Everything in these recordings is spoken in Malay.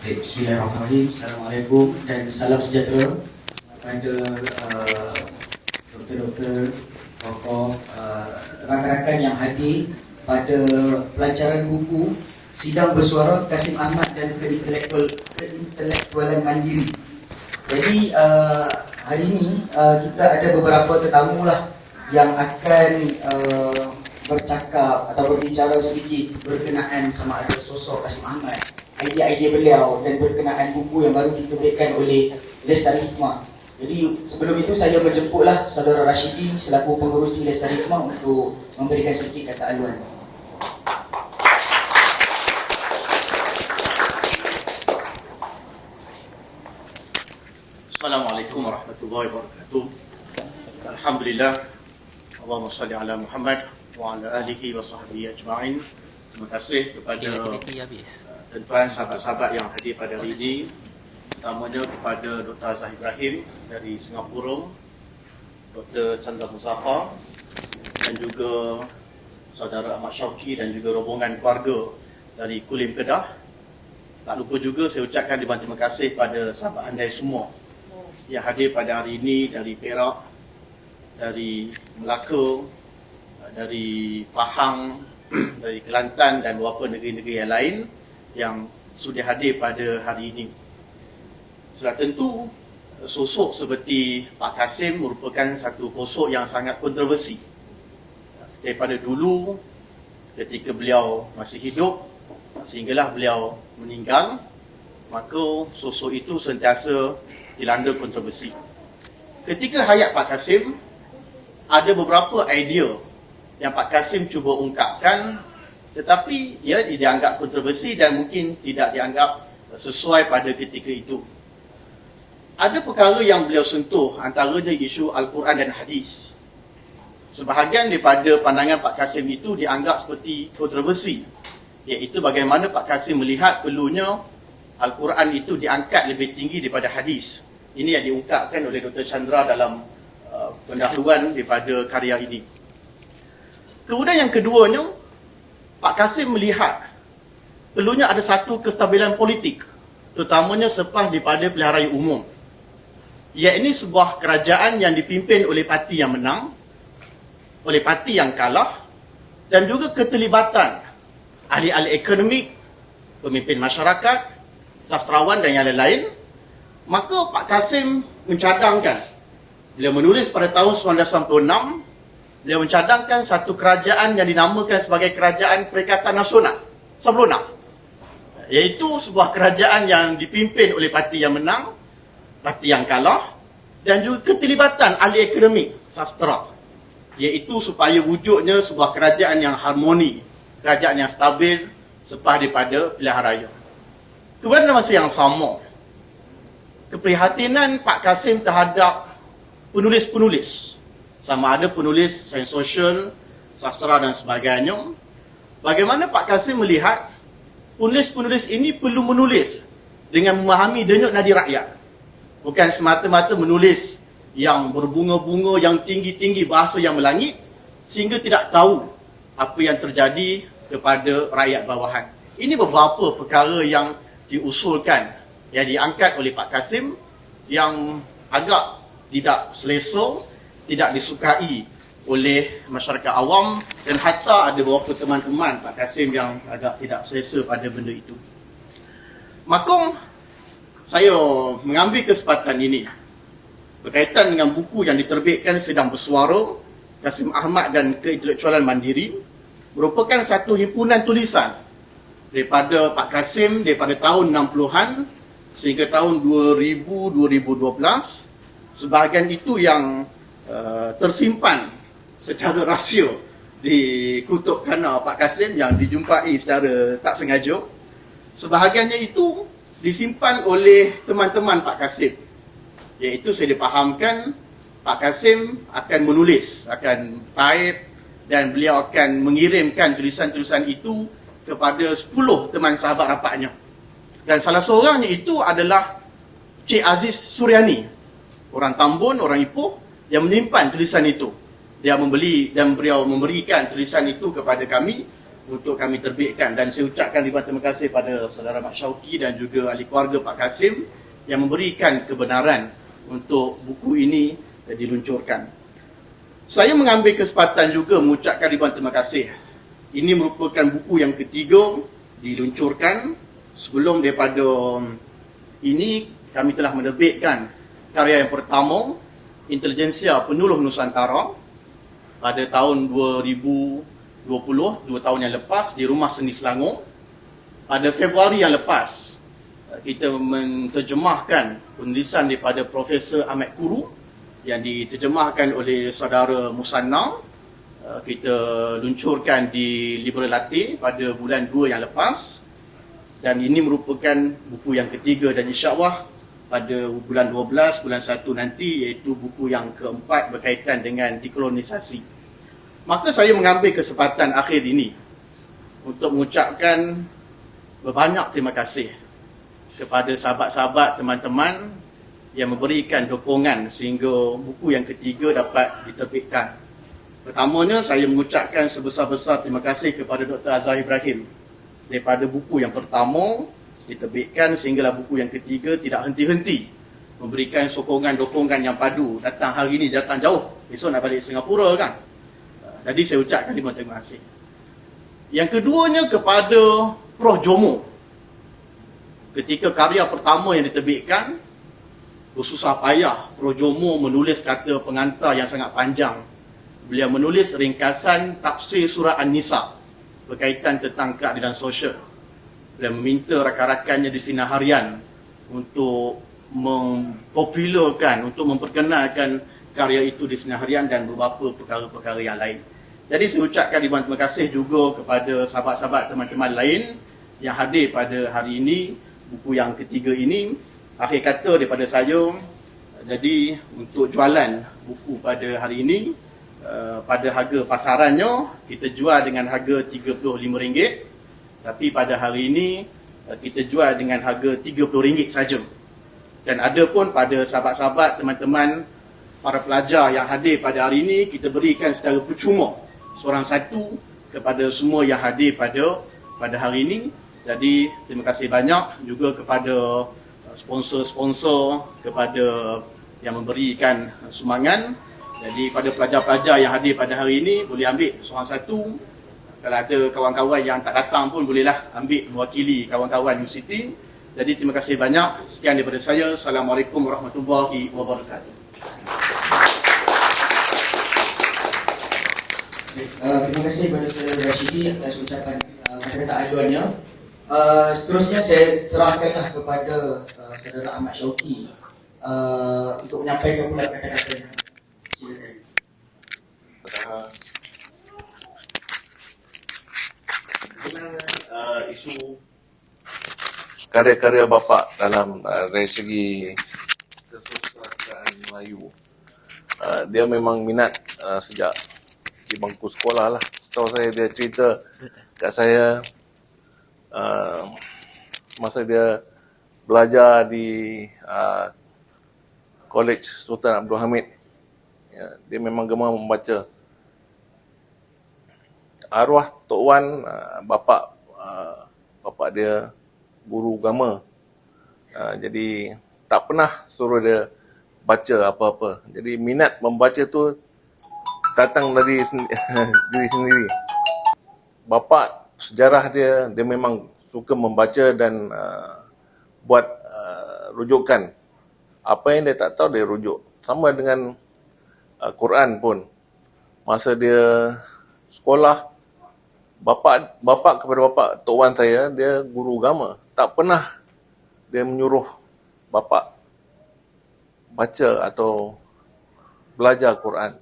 Bismillahirrahmanirrahim. Assalamualaikum dan salam sejahtera kepada doktor-doktor, tokoh, rakan-rakan yang hadir pada pelancaran buku Sidang Bersuara Kasim Ahmad dan Keintelektualan Mandiri. Jadi hari ini kita ada beberapa tetamu lah yang akan bercakap atau berbicara sedikit berkenaan sama ada sosok Kasim Ahmad, idea-idea beliau dan berkenaan buku yang baru diterbitkan oleh Lestari Hikmah. Jadi sebelum itu saya menjemputlah saudara Rashidi selaku pengerusi Lestari Hikmah untuk memberikan sedikit kata aluan. Assalamualaikum warahmatullahi wabarakatuh. Alhamdulillah. Allahumma salli ala Muhammad wa ala alihi wa sahbihi ajma'in. Terima kasih kepada tuan-tuan sahabat-sahabat yang hadir pada hari ini. Utamanya kepada Dr. Azhar Ibrahim dari Singapura, Dr. Chandra Muzaffar dan juga saudara Ahmad Syauqi dan juga rombongan keluarga dari Kulim Kedah. Tak lupa juga saya ucapkan ribuan terima kasih pada sahabat andai semua yang hadir pada hari ini dari Perak, dari Melaka, dari Pahang, dari Kelantan dan beberapa negeri-negeri yang lain yang sudah hadir pada hari ini. Sudah tentu sosok seperti Pak Kasim merupakan satu sosok yang sangat kontroversi. Daripada dulu ketika beliau masih hidup sehinggalah beliau meninggal, maka sosok itu sentiasa dilanda kontroversi. Ketika hayat Pak Kasim, ada beberapa idea yang Pak Kasim cuba ungkapkan, tetapi ia dianggap kontroversi dan mungkin tidak dianggap sesuai pada ketika itu. Ada perkara yang beliau sentuh, antaranya isu Al-Quran dan Hadis. Sebahagian daripada pandangan Pak Kasim itu dianggap seperti kontroversi, iaitu bagaimana Pak Kasim melihat perlunya Al-Quran itu diangkat lebih tinggi daripada hadis. Ini yang diungkapkan oleh Dr. Chandra dalam pendahuluan daripada karya ini. Kemudian yang keduanya, Pak Kasim melihat perlunya ada satu kestabilan politik, terutamanya selepas daripada pilihan raya umum. Iaitu sebuah kerajaan yang dipimpin oleh parti yang menang, oleh parti yang kalah, dan juga keterlibatan ahli-ahli akademik, pemimpin masyarakat, sastrawan dan yang lain-lain. Maka Pak Kasim mencadangkan, beliau menulis pada tahun 1996, beliau mencadangkan satu kerajaan yang dinamakan sebagai Kerajaan Perikatan Nasional Sablona, iaitu sebuah kerajaan yang dipimpin oleh parti yang menang, parti yang kalah, dan juga keterlibatan ahli akademik sastra, iaitu supaya wujudnya sebuah kerajaan yang harmoni, kerajaan yang stabil selepas daripada pilihan raya. Kemudian dalam masa yang sama, keprihatinan Pak Kasim terhadap penulis-penulis, sama ada penulis sains sosial, sastra dan sebagainya. Bagaimana Pak Kasim melihat penulis-penulis ini perlu menulis dengan memahami denyut nadi rakyat, bukan semata-mata menulis yang berbunga-bunga, yang tinggi-tinggi, bahasa yang melangit, sehingga tidak tahu apa yang terjadi kepada rakyat bawahan. Ini beberapa perkara yang diusulkan, yang diangkat oleh Pak Kasim, yang agak tidak selesa, tidak disukai oleh masyarakat awam, dan hatta ada beberapa teman-teman Pak Kasim yang agak tidak selesa pada benda itu. Maka saya mengambil kesempatan ini berkaitan dengan buku yang diterbitkan Sidang Bersuara Kasim Ahmad dan Keintelektualan Mandiri, merupakan satu himpunan tulisan daripada Pak Kasim daripada tahun 60-an sehingga tahun 2000-2012. Sebahagian itu yang tersimpan secara rahsia di kutub khana Pak Kasim yang dijumpai secara tak sengaja. Sebahagiannya itu disimpan oleh teman-teman Pak Kasim, iaitu saya dipahamkan Pak Kasim akan menulis, akan type, dan beliau akan mengirimkan tulisan-tulisan itu kepada 10 teman sahabat rapatnya. Dan salah seorangnya itu adalah Cik Aziz Suryani, orang Tambun, orang Ipoh, yang menyimpan tulisan itu. Dia membeli dan beliau memberikan tulisan itu kepada kami untuk kami terbitkan, dan saya ucapkan ribuan terima kasih pada saudara Mat Syauqi dan juga ahli keluarga Pak Kasim yang memberikan kebenaran untuk buku ini diluncurkan. Saya mengambil kesempatan juga mengucapkan ribuan terima kasih. Ini merupakan buku yang ketiga diluncurkan. Sebelum daripada ini, kami telah menerbitkan karya yang pertama, Intelijensia Penyuluh Nusantara, pada tahun 2020, 2 tahun yang lepas, di Rumah Seni Selangor. Pada Februari yang lepas, kita menterjemahkan penulisan daripada Profesor Ahmad Kuru yang diterjemahkan oleh saudara Musanna. Kita luncurkan di Liberal Latte pada bulan 2 yang lepas, dan ini merupakan buku yang ketiga, dan insya-Allah pada bulan 12, bulan 1 nanti, iaitu buku yang keempat berkaitan dengan dekolonisasi. Maka saya mengambil kesempatan akhir ini untuk mengucapkan berbanyak terima kasih kepada sahabat-sahabat, teman-teman yang memberikan dukungan sehingga buku yang ketiga dapat diterbitkan. Pertamanya, saya mengucapkan sebesar-besar terima kasih kepada Dr. Azhar Ibrahim daripada buku yang pertama diterbitkan sehinggalah buku yang ketiga tidak henti-henti memberikan sokongan-dokongan yang padu. Datang hari ini, datang jauh, besok nak balik Singapura kan. Jadi saya ucapkan terima kasih. Yang keduanya kepada Prof. Jomo. Ketika karya pertama yang diterbitkan, bersusah payah Prof. Jomo menulis kata pengantar yang sangat panjang. Beliau menulis ringkasan tafsir surah An-Nisa berkaitan tentang keadilan sosial. Beliau meminta rakan-rakannya di Sinar Harian untuk mempopularkan, untuk memperkenalkan karya itu di Sinar Harian dan beberapa perkara-perkara yang lain. Jadi saya ucapkan ribuan terima kasih juga kepada sahabat-sahabat, teman-teman lain yang hadir pada hari ini, buku yang ketiga ini. Akhir kata daripada saya, jadi untuk jualan buku pada hari ini, pada harga pasarannya, kita jual dengan harga RM35, tapi pada hari ini, kita jual dengan harga RM30 saja. Dan ada pun pada sahabat-sahabat, teman-teman, para pelajar yang hadir pada hari ini, kita berikan secara percuma seorang satu kepada semua yang hadir pada hari ini. Jadi terima kasih banyak juga kepada sponsor-sponsor, kepada yang memberikan sumbangan. Jadi pada pelajar-pelajar yang hadir pada hari ini, boleh ambil seorang satu. Kalau ada kawan-kawan yang tak datang pun bolehlah ambil mewakili kawan-kawan universiti. Jadi terima kasih banyak. Sekian daripada saya. Assalamualaikum warahmatullahi wabarakatuh. Terima kasih kepada Saudara Rashidi atas ucapan kata-kata aduannya. Seterusnya saya serahkanlah kepada Saudara Ahmad Syauqi untuk menyampaikan pula kata-katanya. Silakan. Isu karya-karya bapa dalam dari segi kesusastraan Melayu, dia memang minat sejak di bangku sekolah lah. Setahu saya, dia cerita kat saya masa dia belajar di College Sultan Abdul Hamid, ya, dia memang gemar membaca. Arwah Tok Wan, bapa dia guru agama, jadi tak pernah suruh dia baca apa-apa. Jadi minat membaca tu datang dari diri sendiri. Bapa, sejarah dia memang suka membaca dan buat rujukan. Apa yang dia tak tahu, dia rujuk. Sama dengan Quran pun. Masa dia sekolah, bapa kepada bapa Tok Wan saya, dia guru agama. Tak pernah dia menyuruh bapa baca atau belajar Quran.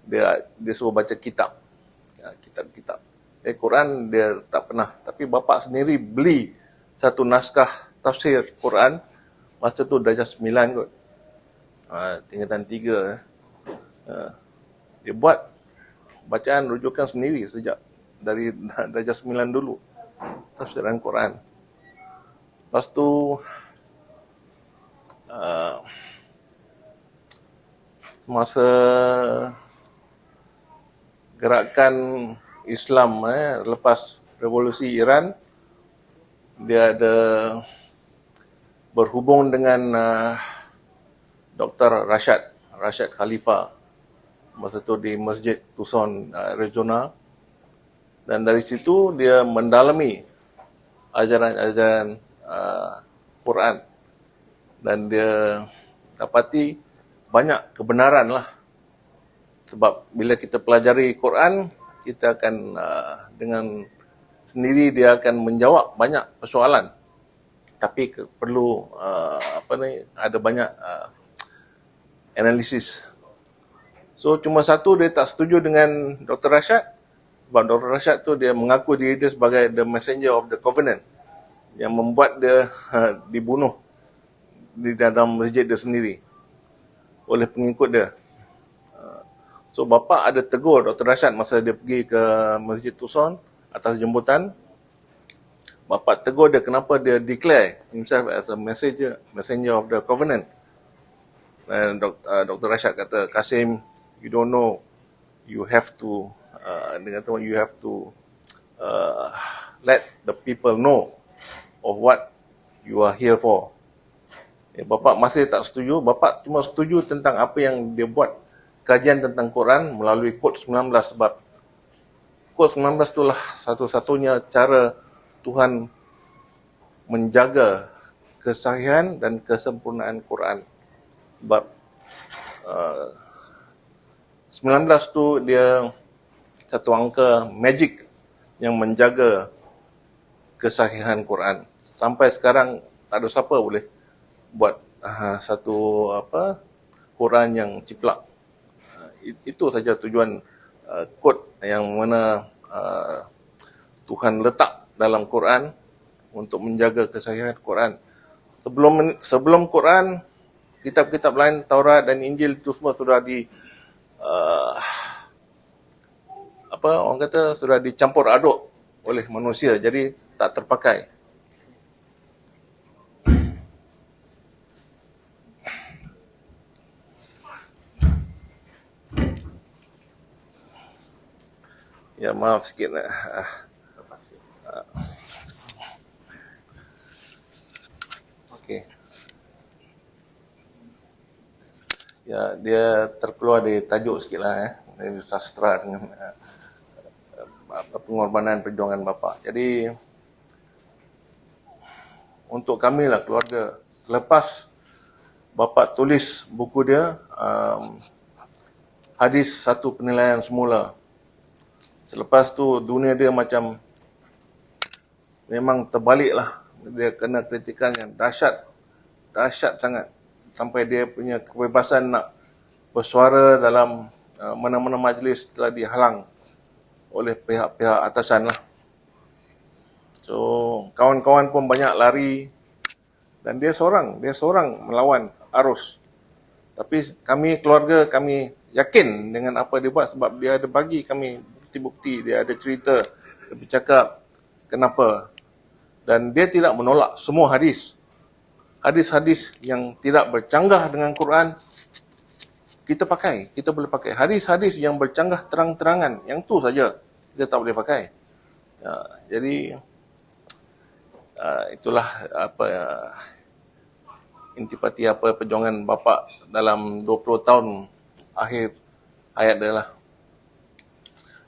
Dia suruh baca kitab. Kitab-kitab. Quran dia tak pernah. Tapi bapa sendiri beli satu naskah tafsir Quran. Masa tu darjah 9 kot. Tingkatan 3. Dia buat bacaan rujukan sendiri sejak dari darjah 9 dulu. Tafsiran Quran. Lepas tu semasa gerakan Islam lepas revolusi Iran, dia ada berhubung dengan Dr. Rashad Khalifa masa tu di Masjid Tucson, Arizona. Dan dari situ dia mendalami ajaran-ajaran Quran, dan dia dapati banyak kebenaran lah. Sebab bila kita pelajari Quran, kita akan dengan sendiri dia akan menjawab banyak persoalan. Tapi perlu ada banyak analisis. So cuma satu, dia tak setuju dengan Dr. Rashad. Sebab Dr. Rashad tu dia mengaku diri dia sebagai the messenger of the covenant, yang membuat dia dibunuh di dalam masjid dia sendiri oleh pengikut dia. So bapa ada tegur Dr. Rashad masa dia pergi ke Masjid Tucson atas jemputan. Bapa tegur dia kenapa dia declare himself as a messenger of the covenant. Dan Dr. Rashad kata, Kasim, you don't know, you have to let the people know of what you are here for. Bapa masih tak setuju. Bapa cuma setuju tentang apa yang dia buat, kajian tentang Quran melalui Kod 19, sebab Kod 19 itulah satu-satunya cara Tuhan menjaga kesahihan dan kesempurnaan Quran. Sebab 19 tu dia satu angka magic yang menjaga kesahihan Quran. Sampai sekarang tak ada siapa boleh buat satu Quran yang ciplak. Itu saja tujuan kod yang mana Tuhan letak dalam Quran untuk menjaga kesahihan Quran. Sebelum Quran, kitab-kitab lain, Taurat dan Injil itu semua sudah sudah dicampur aduk oleh manusia, jadi tak terpakai. Ya, maaf sikit. Okey. Ya, dia terkeluar dari tajuk sikit lah, dari sastra dengan pengorbanan perjuangan bapa. Jadi untuk kami lah keluarga, selepas bapa tulis buku dia, Hadis Satu Penilaian Semula, selepas tu dunia dia macam memang terbalik lah. Dia kena kritikan yang dahsyat sangat, sampai dia punya kebebasan nak bersuara dalam mana-mana majlis telah dihalang oleh pihak-pihak atasan lah. So kawan-kawan pun banyak lari, dan dia seorang melawan arus. Tapi kami keluarga, kami yakin dengan apa dia buat, sebab dia ada bagi kami bukti-bukti, dia ada cerita, dia bercakap kenapa. Dan dia tidak menolak semua hadis-hadis yang tidak bercanggah dengan Quran. Kita boleh pakai hadis-hadis yang bercanggah terang-terangan, yang tu saja kita tak boleh pakai. Jadi itulah intipati perjuangan bapa dalam 20 tahun akhir hayat dia lah.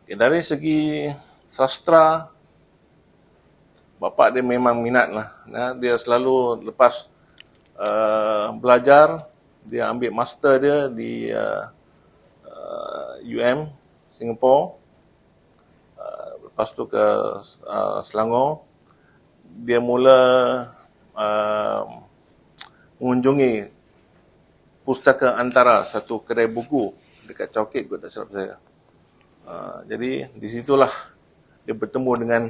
Dari segi sastra, bapa dia memang minat lah. Dia selalu lepas belajar, dia ambil master dia di UM Singapore. Lepas tu ke Selangor, dia mula mengunjungi Pustaka Antara, satu kedai buku dekat Chowkit kot, tak silap saya. Jadi di situlah dia bertemu dengan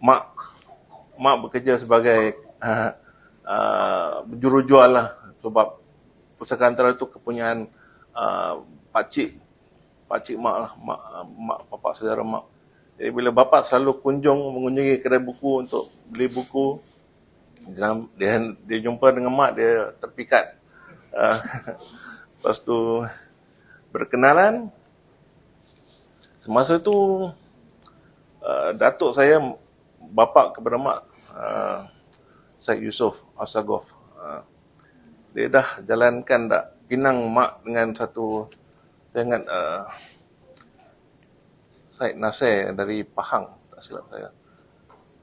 Mak bekerja sebagai jurujual lah, sebab Pustaka Antara itu kepunyaan pakcik mak lah, mak bapak saudara mak. Jadi bila bapa selalu mengunjungi kedai buku untuk beli buku, dia jumpa dengan mak, dia terpikat. Lepas tu berkenalan, Semasa tu datuk saya bapa kepada mak, Syed Yusof Asagov, dia dah jalankan dah pinang mak dengan satu, saya ingat Syed Nasir dari Pahang, tak silap saya.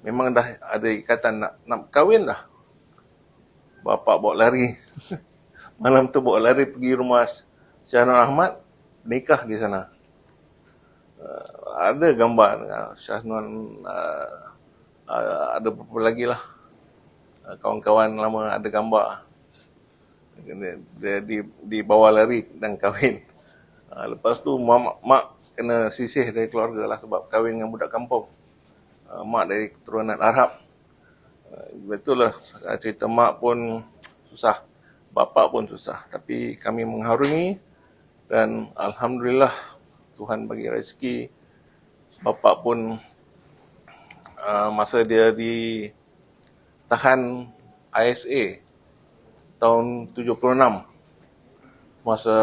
Memang dah ada ikatan nak kahwin dah. Bapa bawa lari. Malam tu bawa lari pergi rumah Syahnul Ahmad, nikah di sana. Ada gambar dengan Syahnul, ada beberapa lagi lah. Kawan-kawan lama ada gambar. Dia dibawa lari dan kahwin. Lepas tu mak kena sisih dari keluarga lah sebab kahwin dengan budak kampung. Mak dari keturunan Arab. Betul lah, cerita mak pun susah, bapa pun susah. Tapi kami mengharungi dan Alhamdulillah Tuhan bagi rezeki. Bapa pun masa dia ditahan ISA tahun 76, masa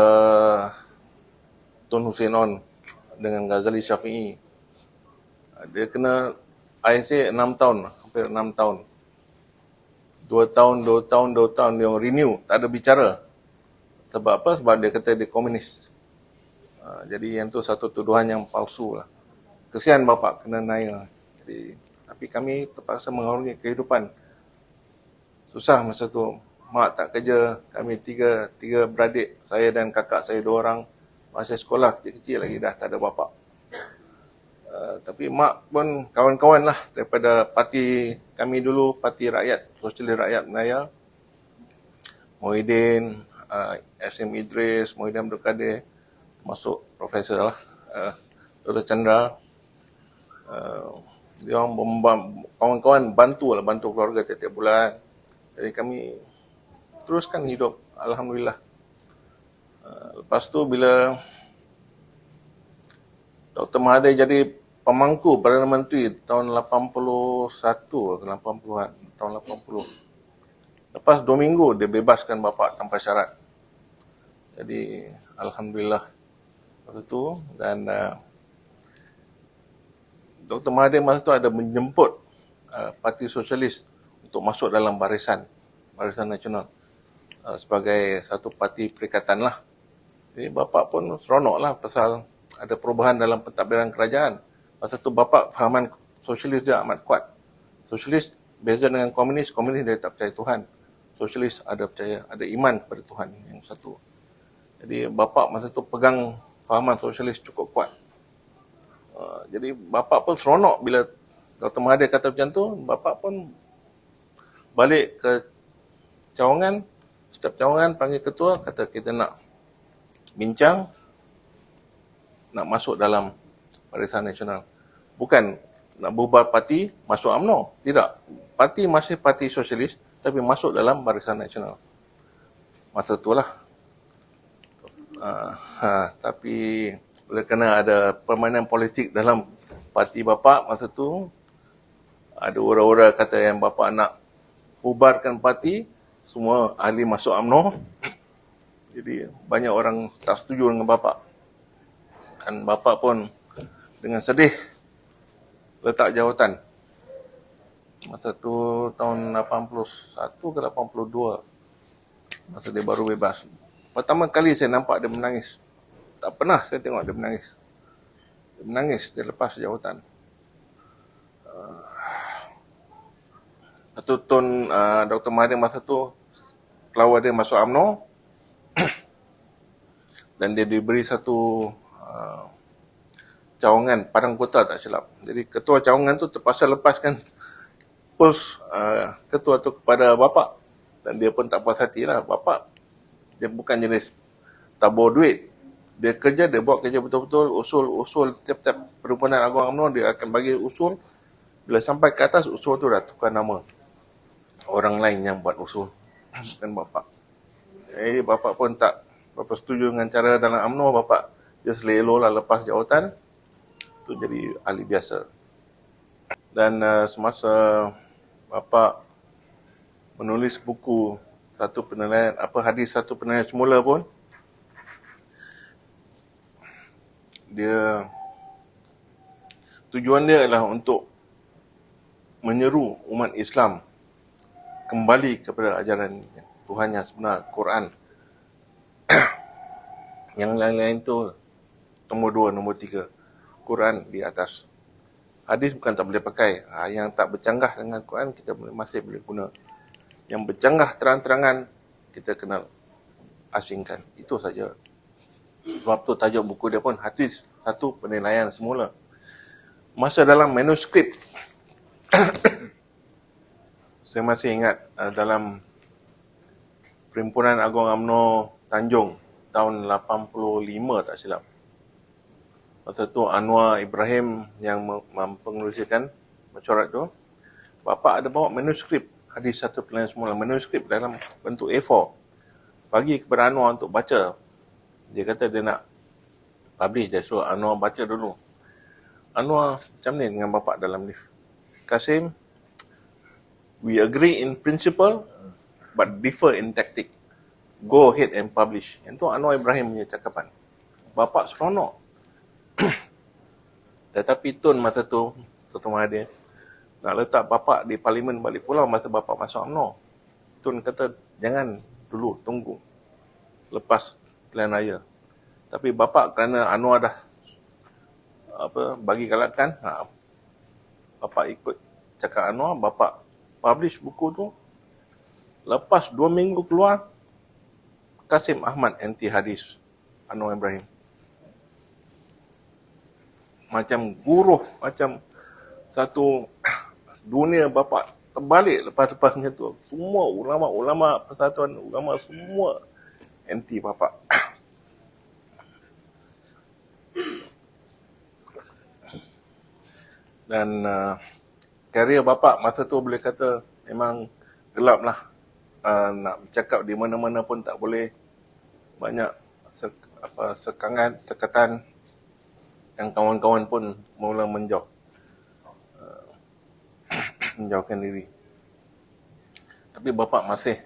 Tun Hussein On dengan Ghazali Syafi'i, dia kena ISA 6 tahun, hampir 6 tahun. 2 tahun dia renew, tak ada bicara. Sebab apa? Sebab dia kata dia komunis. Jadi yang tu satu tuduhan yang palsu lah. Kesian bapa kena naya. Tapi kami terpaksa mengharungi kehidupan. Susah masa tu. Mak tak kerja, kami tiga beradik, saya dan kakak saya 2 orang. Masih sekolah kecil-kecil lagi, dah tak ada bapa. Tapi mak pun kawan-kawan lah daripada parti kami dulu, Parti Rakyat, Sosialis Rakyat Melayu, Muhyiddin, SM Idris, Muhyiddin Abdul Kadir, masuk Profesor lah, Dr. Chandra. Dia orang kawan-kawan bantu keluarga tiap-tiap bulan. Jadi kami teruskan hidup, Alhamdulillah. Lepas tu bila Dr. Mahathir jadi pemangku Perdana Menteri tahun 81 ke 80-an, tahun 80. Lepas 2 minggu dia bebaskan bapa tanpa syarat. Jadi Alhamdulillah masa tu. Dan Dr. Mahathir masa tu ada menjemput Parti Sosialis untuk masuk dalam Barisan Nasional sebagai satu parti perikatan lah. Jadi bapa pun seronok lah pasal ada perubahan dalam pentadbiran kerajaan. Masa tu bapa fahaman sosialis dia amat kuat. Sosialis beza dengan komunis dia tak percaya Tuhan. Sosialis ada iman kepada Tuhan yang satu. Jadi bapa masa tu pegang fahaman sosialis cukup kuat. Jadi bapa pun seronok bila Dr. Mahathir kata macam tu. Bapa pun balik ke cawangan, setiap cawangan panggil ketua, kata kita nak bincang, nak masuk dalam Barisan Nasional. Bukan nak bubar parti, masuk UMNO. Tidak. Parti masih parti sosialis, tapi masuk dalam Barisan Nasional. Masa itulah. Tapi oleh kerana ada permainan politik dalam parti bapa masa tu, ada orang-orang kata yang bapa nak bubarkan parti, semua ahli masuk UMNO. Jadi banyak orang tak setuju dengan bapa. Dan bapa pun dengan sedih letak jawatan. Masa tu tahun 81 ke 82. Masa dia baru bebas. Pertama kali saya nampak dia menangis. Tak pernah saya tengok dia menangis. Dia menangis, dia lepas jawatan. Lepas tu Dr. Mahathir masa tu keluar dia masuk UMNO. Dan dia diberi satu cawangan Padang Kota tak silap. Jadi ketua cawangan tu terpaksa lepaskan pos ketua tu kepada bapa. Dan dia pun tak puas hati lah. Bapa dia bukan jenis tabur duit. Dia kerja, dia buat kerja betul-betul, usul tiap-tiap Perhimpunan Agung UMNO dia akan bagi usul. Bila sampai ke atas usul tu dah tukar nama orang lain yang buat usul. Dan bapa. Bapa pun tak berapa setuju dengan cara dalam UMNO. Bapa dia selelo lah lepas jawatan. Tu jadi ahli biasa. Dan semasa bapa menulis buku hadis satu penilaian semula pun, dia tujuan dia adalah untuk menyeru umat Islam kembali kepada ajaran Tuhan yang sebenar, Quran. Yang lain-lain tu nombor 2, nombor 3. Quran di atas. Hadis bukan tak boleh pakai. Yang tak bercanggah dengan Quran kita masih boleh guna. Yang bercanggah terang-terangan kita kena asingkan. Itu saja. Sebab tu tajuk buku dia pun hadis satu penilaian semula. Masa dalam manuskrip saya masih ingat dalam Perhimpunan Agung UMNO Tanjung tahun 85 tak silap. Masa tu Anwar Ibrahim yang mempengerusikan mesyuarat tu. Bapa ada bawa manuskrip hadis satu penilaian semula. Manuskrip dalam bentuk A4. Bagi kepada Anwar untuk baca. Dia kata dia nak publish. Dia suruh Anwar baca dulu. Anwar macam ni dengan bapa dalam lift. Kasim, we agree in principle but differ in tactic. Go ahead and publish. Itu Anwar Ibrahim punya cakapan. Bapa seronok. Tetapi Tun masa tu, Tuan Mahathir, nak letak bapa di Parlimen Balik Pulau masa bapa masuk UMNO. Tun kata, jangan dulu, tunggu. Lepas pilihan raya. Tapi bapa kerana Anwar dah bagi galakan, bapa ikut cakap Anwar, bapa publish buku tu. Lepas 2 minggu keluar, Kasim Ahmad anti hadis Anwar Ibrahim. Macam guruh, macam satu dunia bapa terbalik lepas-lepasnya tu. Semua ulama-ulama Persatuan Ulama semua anti bapa. Dan karier bapa masa tu boleh kata memang gelap lah. Nak bercakap di mana-mana pun tak boleh. Banyak sekangan, tekatan, yang kawan-kawan pun mula menjauhkan diri. Tapi bapa masih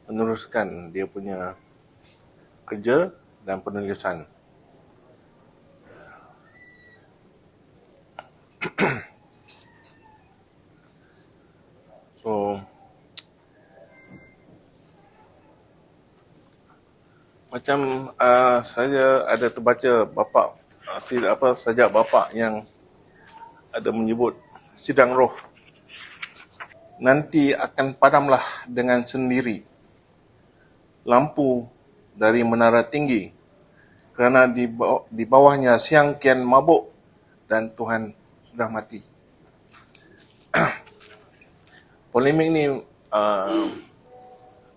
meneruskan dia punya kerja dan penulisan. So macam saya ada terbaca bapa sajak bapa yang ada menyebut sidang roh nanti akan padamlah dengan sendiri lampu dari menara tinggi kerana di bawahnya siang kian mabuk dan Tuhan sudah mati. Polemik ni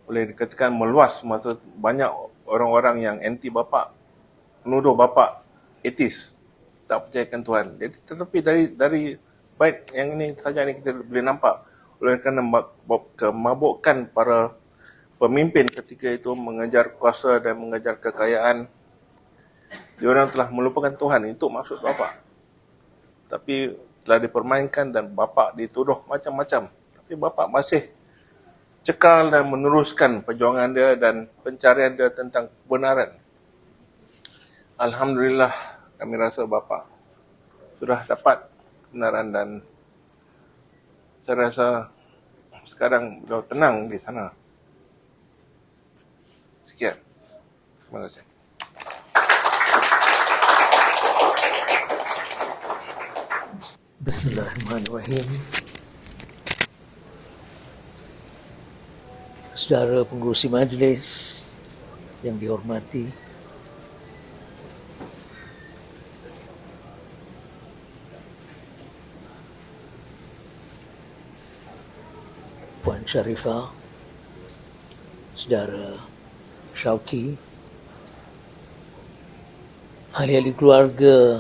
boleh dikatakan meluas masa banyak orang-orang yang anti bapa menuduh bapa ateis, tak percayakan Tuhan. Jadi tetapi dari bait yang ini saja ni kita boleh nampak oleh kerana kemabukan para pemimpin ketika itu mengejar kuasa dan mengejar kekayaan, diorang telah melupakan Tuhan. Itu maksud bapa. Tapi telah dipermainkan dan bapa dituduh macam-macam. Tapi bapa masih cekal dan meneruskan perjuangan dia dan pencarian dia tentang kebenaran. Alhamdulillah, kami rasa bapa sudah dapat kebenaran dan saya rasa sekarang beliau tenang di sana. Sekian. Terima kasih. Bismillahirrahmanirrahim. Saudara pengerusi majlis yang dihormati, Puan Sharifah, Saudara Syauqi, ahli-ahli keluarga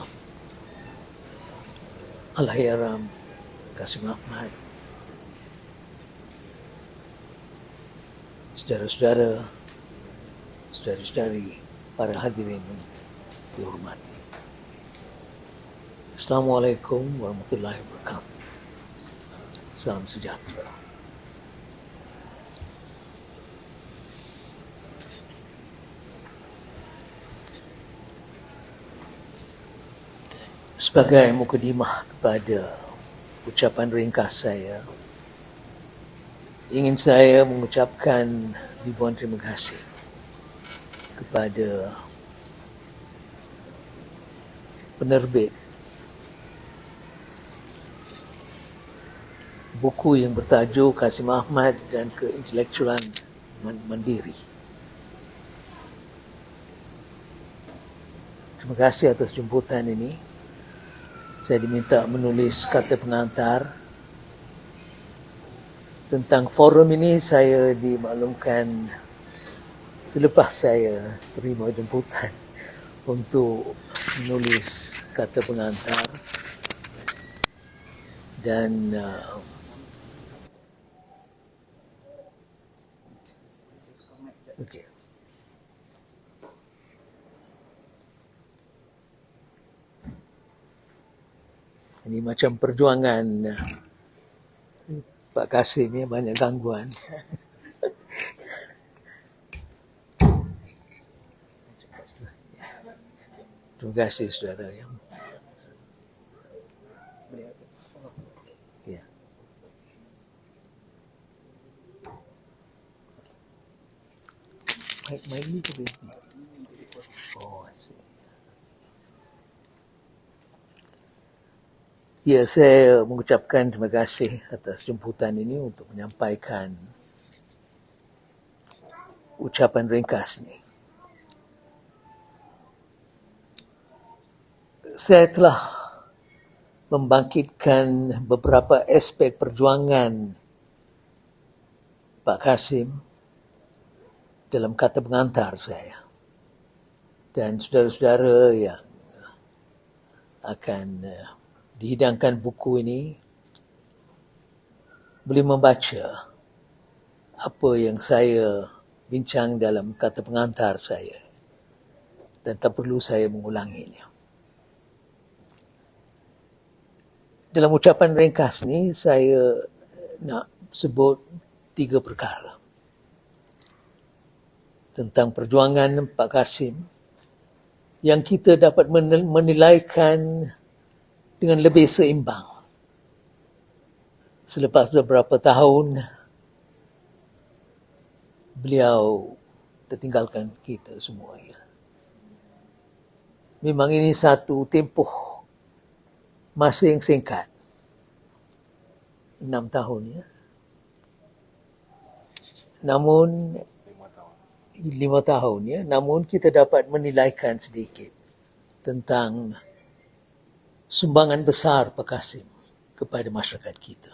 Allahyarham Kasim Ahmad, saudara-saudara, saudari-saudari, para hadirin dihormati. Assalamualaikum warahmatullahi wabarakatuh. Salam sejahtera. Sebagai mukadimah kepada ucapan ringkas saya, ingin saya mengucapkan ribuan terima kasih kepada penerbit buku yang bertajuk Kasim Ahmad dan Keintelektualan Mandiri. Terima kasih atas jemputan ini. Saya diminta menulis kata pengantar. Tentang forum ini saya dimaklumkan selepas saya terima jemputan untuk menulis kata pengantar, dan okay. Ini macam perjuangan Pak Kasim ni, banyak gangguan. Terima kasih saudara yang ya. Mic ni ke berhenti? Oh, I see. Ya, saya mengucapkan terima kasih atas jemputan ini untuk menyampaikan ucapan ringkas ini. Saya telah membangkitkan beberapa aspek perjuangan Pak Kasim dalam kata pengantar saya. Dan saudara-saudara yang akan dihidangkan buku ini boleh membaca apa yang saya bincang dalam kata pengantar saya, dan tak perlu saya mengulanginya. Dalam ucapan ringkas ni saya nak sebut 3 perkara tentang perjuangan Pak Kasim yang kita dapat menilaikan dengan lebih seimbang selepas beberapa tahun beliau tertinggalkan kita semua. Ya. Memang ini satu tempoh masa yang singkat, 6 tahun ya. Namun 5 tahun ya. Namun kita dapat menilaikan sedikit tentang sumbangan besar Pak Kasim kepada masyarakat kita.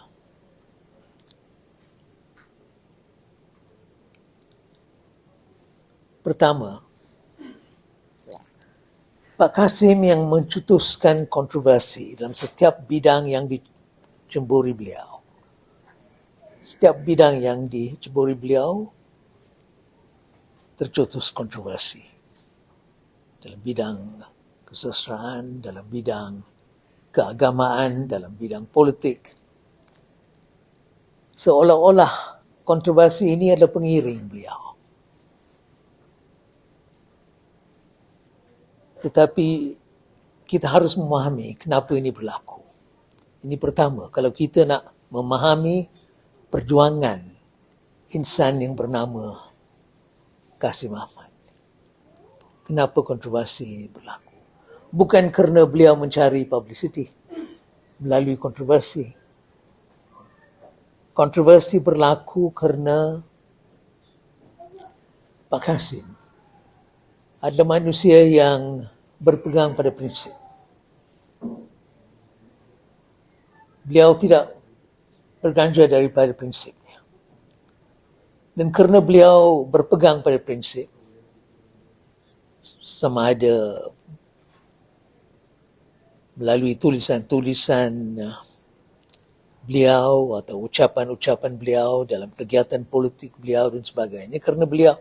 Pertama, Pak Kasim yang mencetuskan kontroversi dalam setiap bidang yang dicemburi beliau. Setiap bidang yang dicemburi beliau tercetus kontroversi. Dalam bidang kesusastraan, dalam bidang keagamaan, dalam bidang politik. Seolah-olah kontroversi ini adalah pengiring beliau. Tetapi kita harus memahami kenapa ini berlaku. Ini pertama, kalau kita nak memahami perjuangan insan yang bernama Kasim Ahmad. Kenapa kontroversi berlaku? Bukan kerana beliau mencari publicity melalui kontroversi. Kontroversi berlaku kerana Pak Kasim adalah manusia yang berpegang pada prinsip. Beliau tidak berganjal daripada prinsipnya. Dan kerana beliau berpegang pada prinsip, sama ada melalui tulisan-tulisan beliau atau ucapan-ucapan beliau dalam kegiatan politik beliau dan sebagainya, kerana beliau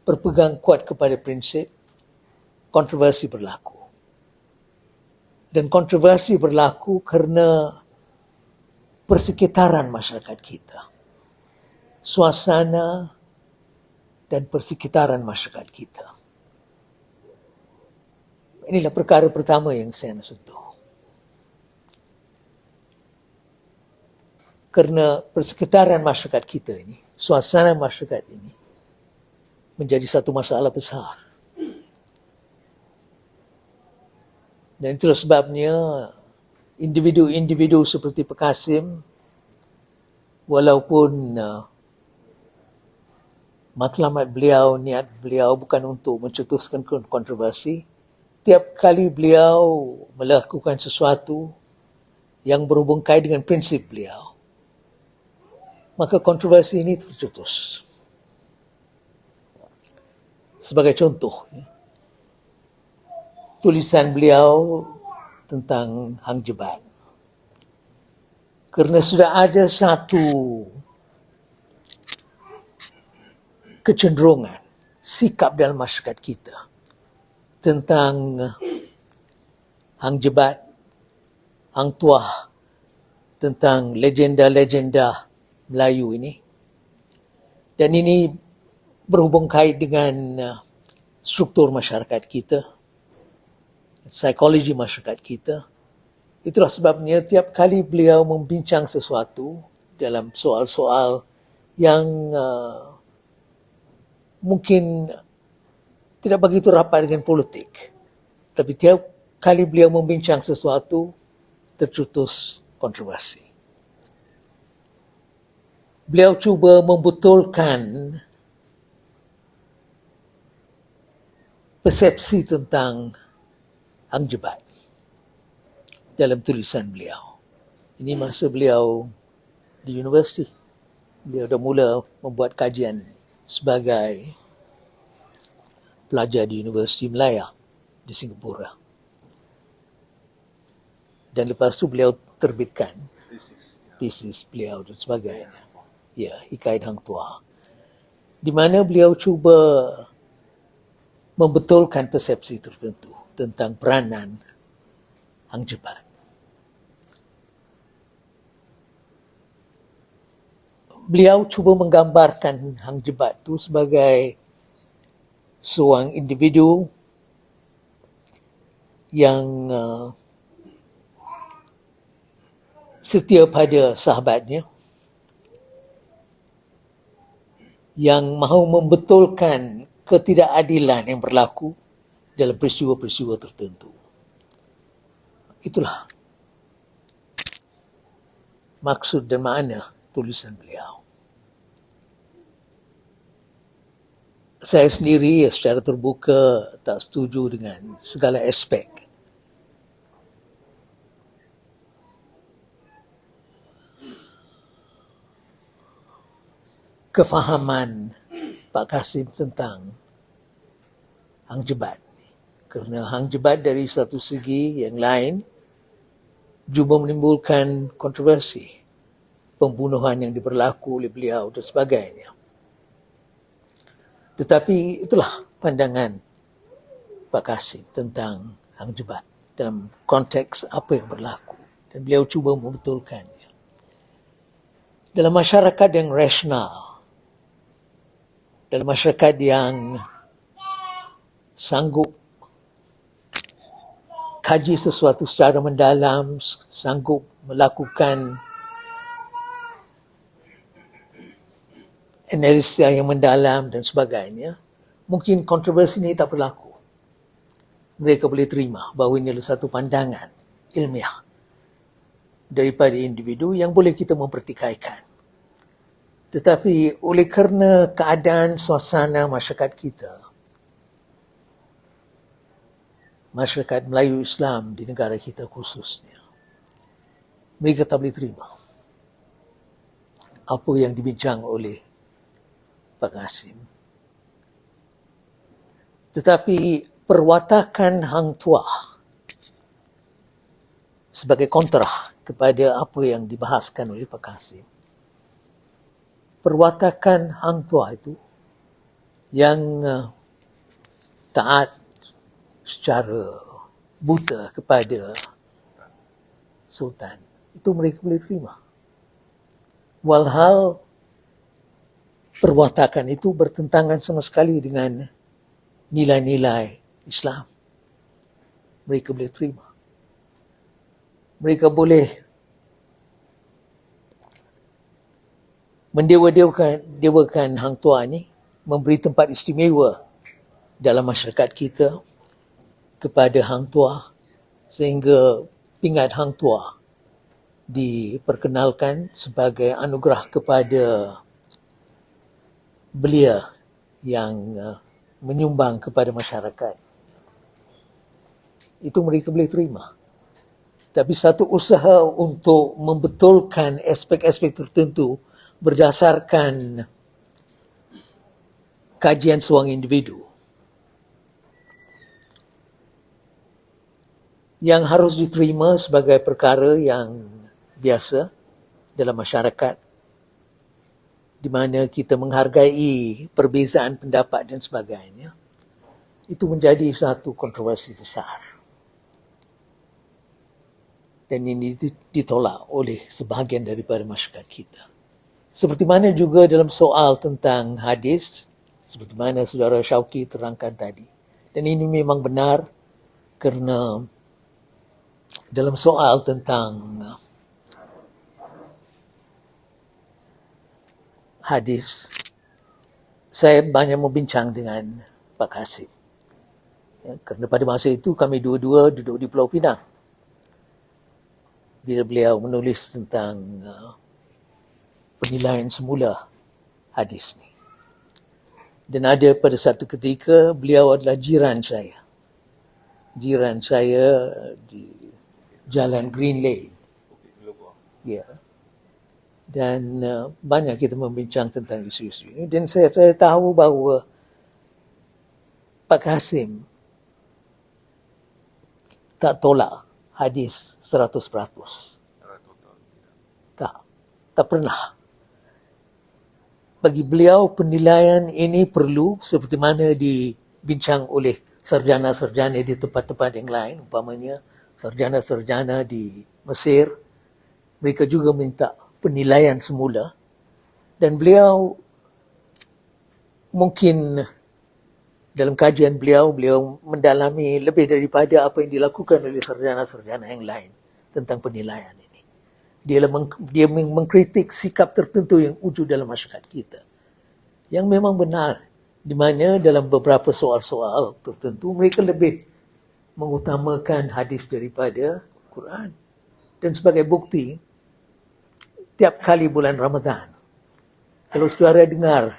berpegang kuat kepada prinsip, kontroversi berlaku. Dan kontroversi berlaku kerana persekitaran masyarakat kita, suasana dan persekitaran masyarakat kita. Inilah perkara pertama yang saya nak sentuh. Kerana persekitaran masyarakat kita ini, suasana masyarakat ini menjadi satu masalah besar. Dan itulah sebabnya individu-individu seperti Pak Kasim, walaupun matlamat beliau, niat beliau bukan untuk mencetuskan kontroversi, tiap kali beliau melakukan sesuatu yang berhubung kait dengan prinsip beliau, maka kontroversi ini tercetus. Sebagai contoh, tulisan beliau tentang Hang Jebat. Kerana sudah ada satu kecenderungan, sikap dalam masyarakat kita tentang Hang Jebat, Hang Tuah, tentang legenda-legenda Melayu ini. Dan ini berhubung kait dengan struktur masyarakat kita, psikologi masyarakat kita. Itulah sebabnya tiap kali beliau membincang sesuatu dalam soal-soal yang mungkin tidak begitu rapat dengan politik, tapi tiap kali beliau membincang sesuatu tercetus kontroversi. Beliau cuba membetulkan persepsi tentang Hang Jebat dalam tulisan beliau. Ini masa beliau di universiti. Beliau dah mula membuat kajian sebagai pelajar di Universiti Malaya di Singapura. Dan lepas tu beliau terbitkan tesis beliau dan sebagainya. Ya, Hikayat Hang Tuah. Di mana beliau cuba membetulkan persepsi tertentu tentang peranan Hang Jebat. Beliau cuba menggambarkan Hang Jebat itu sebagai seorang individu yang setia pada sahabatnya, yang mahu membetulkan ketidakadilan yang berlaku dalam peristiwa-peristiwa tertentu. Itulah maksud dan makna tulisan beliau. Saya sendiri secara terbuka tak setuju dengan segala aspek kefahaman Pak Kasim tentang Hang Jebat. Kerana Hang Jebat dari satu segi yang lain juga menimbulkan kontroversi, pembunuhan yang diberlaku oleh beliau dan sebagainya. Tetapi itulah pandangan Pak Kasim tentang Hang Jebat dalam konteks apa yang berlaku, dan beliau cuba membetulkannya. Dalam masyarakat yang rasional, dalam masyarakat yang sanggup kaji sesuatu secara mendalam, sanggup melakukan analisa yang mendalam dan sebagainya, mungkin kontroversi ini tak berlaku. Mereka boleh terima bahawa ini adalah satu pandangan ilmiah daripada individu yang boleh kita mempertikaikan. Tetapi oleh kerana keadaan suasana masyarakat kita, masyarakat Melayu Islam di negara kita khususnya, mereka tak boleh terima apa yang dibincang oleh Pak Kasim. Tetapi perwatakan Hang Tuah sebagai kontra kepada apa yang dibahaskan oleh Pak Kasim, perwatakan Hang Tuah itu yang taat secara buta kepada Sultan, itu mereka boleh terima. Walhal perwatakan itu bertentangan sama sekali dengan nilai-nilai Islam, mereka boleh terima. Mereka boleh mendewa-dewakan Hang Tuah ni memberi tempat istimewa dalam masyarakat kita kepada Hang Tuah sehingga pingat Hang Tuah diperkenalkan sebagai anugerah kepada belia yang menyumbang kepada masyarakat. Itu mereka boleh terima. Tapi satu usaha untuk membetulkan aspek-aspek tertentu berdasarkan kajian seorang individu yang harus diterima sebagai perkara yang biasa dalam masyarakat, di mana kita menghargai perbezaan pendapat dan sebagainya, itu menjadi satu kontroversi besar. Dan ini ditolak oleh sebahagian daripada masyarakat kita. Seperti mana juga dalam soal tentang hadis, seperti mana saudara Syauqi terangkan tadi. Dan ini memang benar kerana dalam soal tentang hadis, saya banyak membincang dengan Pak Kasim. Ya, kerana pada masa itu kami dua-dua duduk di Pulau Pinang. Bila beliau menulis tentang penilaian semula hadis ni. Dan ada pada satu ketika beliau adalah jiran saya. Jiran saya di Jalan Green Lane. Ya. Dan banyak kita membincang tentang isu-isu ini. Dan saya tahu bahawa Pak Kasim tak tolak hadis 100%. Tak pernah. Bagi beliau penilaian ini perlu seperti mana dibincang oleh sarjana-sarjana di tempat-tempat yang lain, umpamanya sarjana-sarjana di Mesir. Mereka juga minta penilaian semula, dan beliau mungkin dalam kajian beliau mendalami lebih daripada apa yang dilakukan oleh sarjana-sarjana yang lain tentang penilaian ini. Dia mengkritik sikap tertentu yang wujud dalam masyarakat kita, yang memang benar, di mana dalam beberapa soal-soal tertentu mereka lebih mengutamakan hadis daripada Quran. Dan sebagai bukti, tiap kali bulan Ramadan, kalau saudara dengar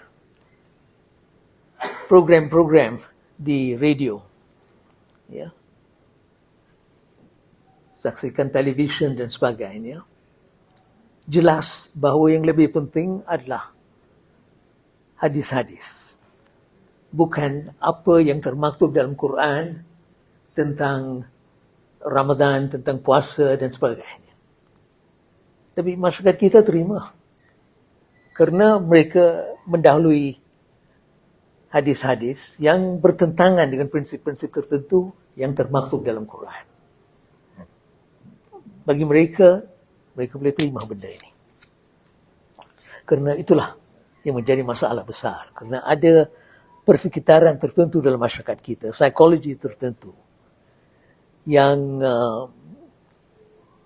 program-program di radio, ya, saksikan televisyen dan sebagainya, jelas bahawa yang lebih penting adalah hadis-hadis. Bukan apa yang termaktub dalam Quran tentang Ramadan, tentang puasa dan sebagainya. Tapi masyarakat kita terima. Kerana mereka mendahului hadis-hadis yang bertentangan dengan prinsip-prinsip tertentu yang termaktub dalam Quran. Bagi mereka boleh terima benda ini. Kerana itulah yang menjadi masalah besar. Kerana ada persekitaran tertentu dalam masyarakat kita, psikologi tertentu, yang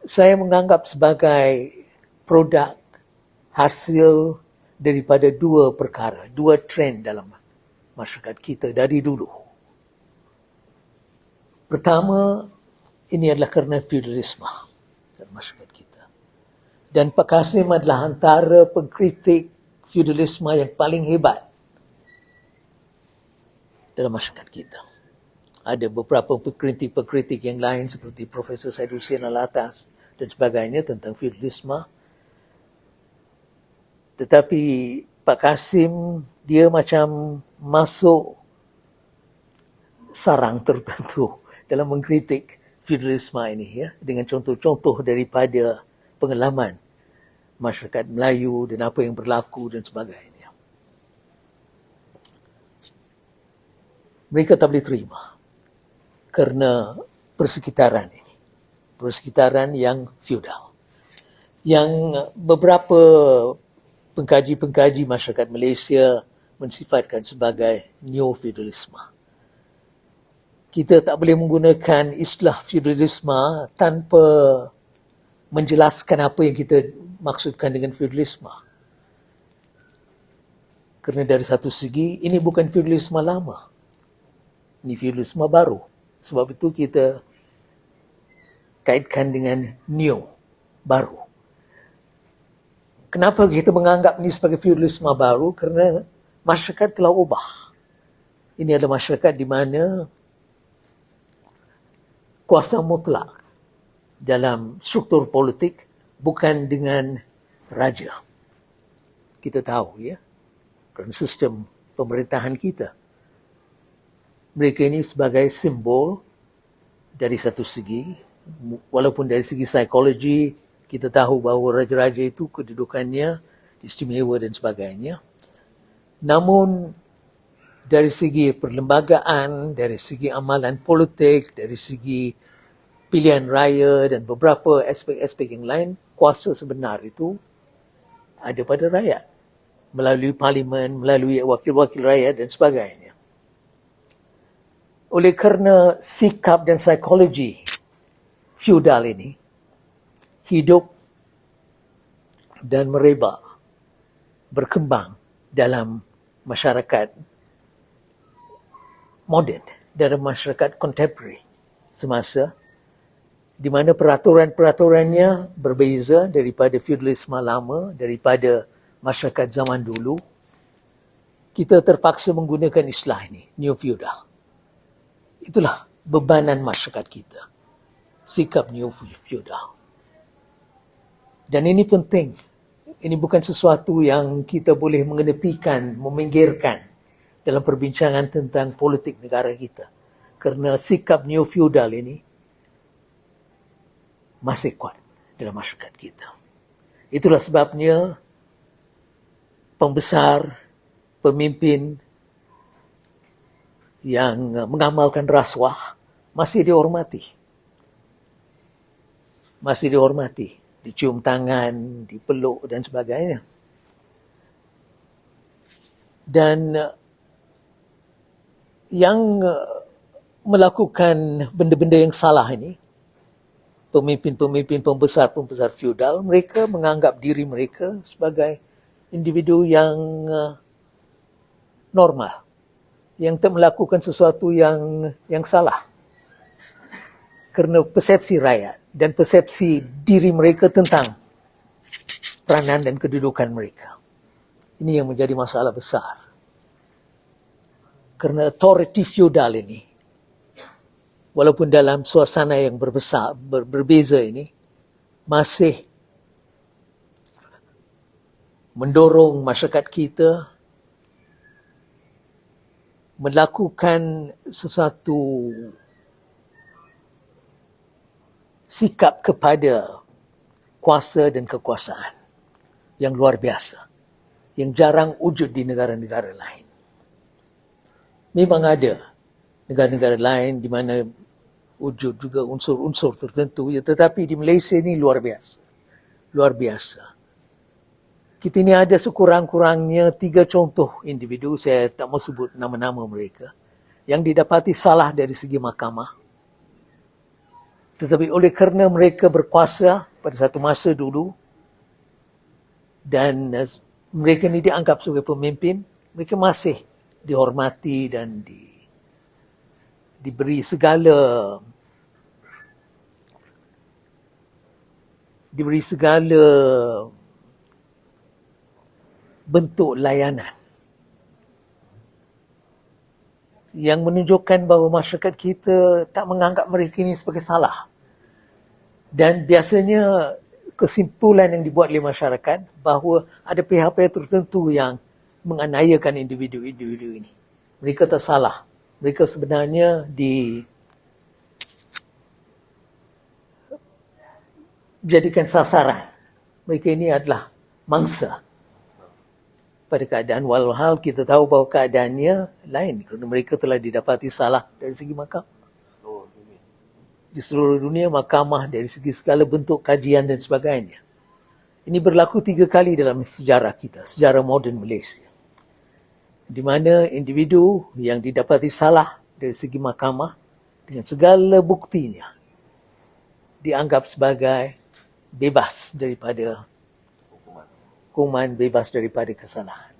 saya menganggap sebagai produk hasil daripada dua perkara, dua trend dalam masyarakat kita dari dulu. Pertama, ini adalah kerana feudalisme dalam masyarakat kita. Dan Pak Kasim adalah antara pengkritik feudalisme yang paling hebat dalam masyarakat kita. Ada beberapa pengkritik yang lain seperti Profesor Said Hussein Alatas dan sebagainya tentang feudalisme. Tetapi Pak Kasim, dia macam masuk sarang tertentu dalam mengkritik feudalisme ini, ya, dengan contoh-contoh daripada pengalaman masyarakat Melayu dan apa yang berlaku dan sebagainya. Mereka tak boleh terima kerana persekitaran ini. Persekitaran yang feudal. Yang beberapa pengkaji-pengkaji masyarakat Malaysia mensifatkan sebagai neo-feudalisme. Kita tak boleh menggunakan istilah feudalisme tanpa menjelaskan apa yang kita maksudkan dengan feudalisme. Kerana dari satu segi, ini bukan feudalisme lama. Ini feudalisme baru. Sebab itu kita kaitkan dengan new, baru. Kenapa kita menganggap ini sebagai feudalisme baru? Kerana masyarakat telah ubah. Ini adalah masyarakat di mana kuasa mutlak dalam struktur politik bukan dengan raja. Kita tahu ya, kerana sistem pemerintahan kita. Mereka ini sebagai simbol dari satu segi, walaupun dari segi psikologi, kita tahu bahawa raja-raja itu kedudukannya istimewa dan sebagainya. Namun, dari segi perlembagaan, dari segi amalan politik, dari segi pilihan raya dan beberapa aspek-aspek yang lain, kuasa sebenar itu ada pada rakyat. Melalui parlimen, melalui wakil-wakil rakyat dan sebagainya. Oleh kerana sikap dan psikologi feudal ini hidup dan merebak, berkembang dalam masyarakat moden, dalam masyarakat contemporary semasa, di mana peraturan-peraturannya berbeza daripada feudalisme lama, daripada masyarakat zaman dulu. Kita terpaksa menggunakan istilah ini, neo-feudal. Itulah bebanan masyarakat kita. Sikap neo-feudal. Dan ini penting. Ini bukan sesuatu yang kita boleh mengenepikan, meminggirkan dalam perbincangan tentang politik negara kita. Kerana sikap neo-feudal ini masih kuat dalam masyarakat kita. Itulah sebabnya pembesar, pemimpin yang mengamalkan rasuah masih dihormati. Masih dihormati. Dicium tangan, dipeluk dan sebagainya. Dan yang melakukan benda-benda yang salah ini, pemimpin-pemimpin pembesar-pembesar feudal, mereka menganggap diri mereka sebagai individu yang normal, yang tak melakukan sesuatu yang salah. Kerana persepsi rakyat dan persepsi diri mereka tentang peranan dan kedudukan mereka. Ini yang menjadi masalah besar. Kerana authority feudal ini, walaupun dalam suasana yang berbeza ini, masih mendorong masyarakat kita melakukan sesuatu sikap kepada kuasa dan kekuasaan yang luar biasa, yang jarang wujud di negara-negara lain. Memang ada negara-negara lain di mana wujud juga unsur-unsur tertentu, ya, tetapi di Malaysia ini luar biasa. Luar biasa. Kita ini ada sekurang-kurangnya 3 contoh individu, saya tak mau sebut nama-nama mereka, yang didapati salah dari segi mahkamah. Tetapi oleh kerana mereka berkuasa pada satu masa dulu dan mereka ini dianggap sebagai pemimpin, mereka masih dihormati dan diberi segala bentuk layanan yang menunjukkan bahawa masyarakat kita tak menganggap mereka ini sebagai salah. Dan biasanya kesimpulan yang dibuat oleh masyarakat bahawa ada pihak-pihak tertentu yang menganiayakan individu-individu ini. Mereka tak salah. Mereka sebenarnya dijadikan sasaran. Mereka ini adalah mangsa pada keadaan, walhal kita tahu bahawa keadaannya lain kerana mereka telah didapati salah dari segi mahkamah. Di seluruh dunia, mahkamah dari segi segala bentuk kajian dan sebagainya. Ini berlaku 3 kali dalam sejarah kita, sejarah moden Malaysia. Di mana individu yang didapati salah dari segi mahkamah dengan segala buktinya dianggap sebagai bebas daripada hukuman, bebas daripada kesalahan.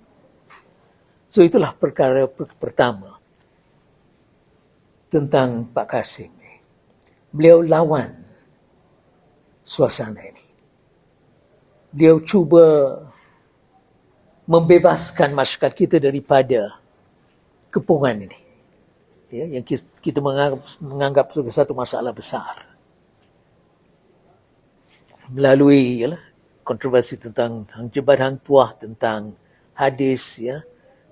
So itulah perkara pertama tentang Pak Kasim. Beliau lawan suasana ini. Beliau cuba membebaskan masyarakat kita daripada kepungan ini. Ya, yang kita menganggap sebagai satu masalah besar. Melalui kontroversi tentang Hang Jebat Hang Tuah, tentang hadis, ya,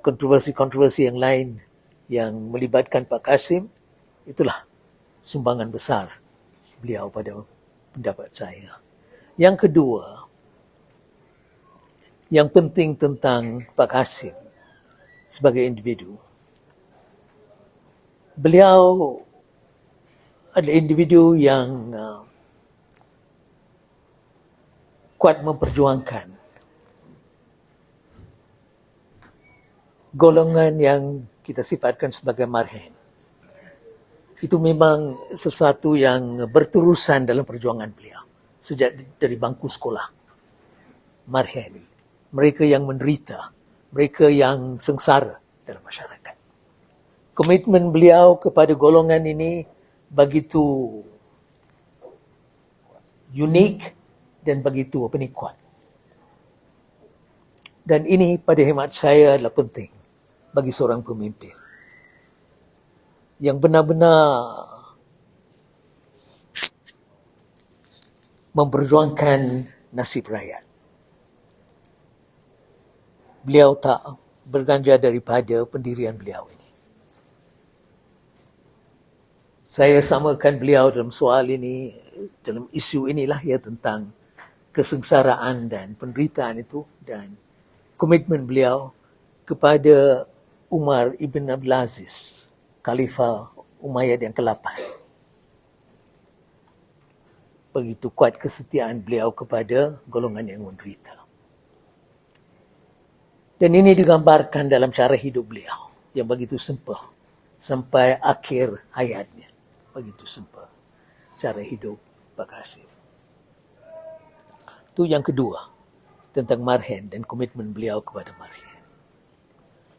kontroversi-kontroversi yang lain yang melibatkan Pak Kasim, itulah sumbangan besar beliau pada pendapat saya. Yang kedua, yang penting tentang Pak Kasim sebagai individu. Beliau adalah individu yang kuat memperjuangkan golongan yang kita sifatkan sebagai marhen. Itu memang sesuatu yang berterusan dalam perjuangan beliau sejak dari bangku sekolah. Marhen, mereka yang menderita, mereka yang sengsara dalam masyarakat. Komitmen beliau kepada golongan ini begitu unik dan begitu kuat. Dan ini pada hemat saya adalah penting bagi seorang pemimpin yang benar-benar memperjuangkan nasib rakyat. Beliau tak berganjal daripada pendirian beliau ini. Saya samakan beliau dalam soal ini, dalam isu inilah, ya, tentang kesengsaraan dan penderitaan itu, dan komitmen beliau kepada Umar ibn Abdul Aziz, Khalifah Umayyad yang ke-8. Begitu kuat kesetiaan beliau kepada golongan yang menderita. Dan ini digambarkan dalam cara hidup beliau yang begitu simple sampai akhir hayatnya. Begitu simple cara hidup Pak Kasim. Itu yang kedua, tentang marhen dan komitmen beliau kepada marhen.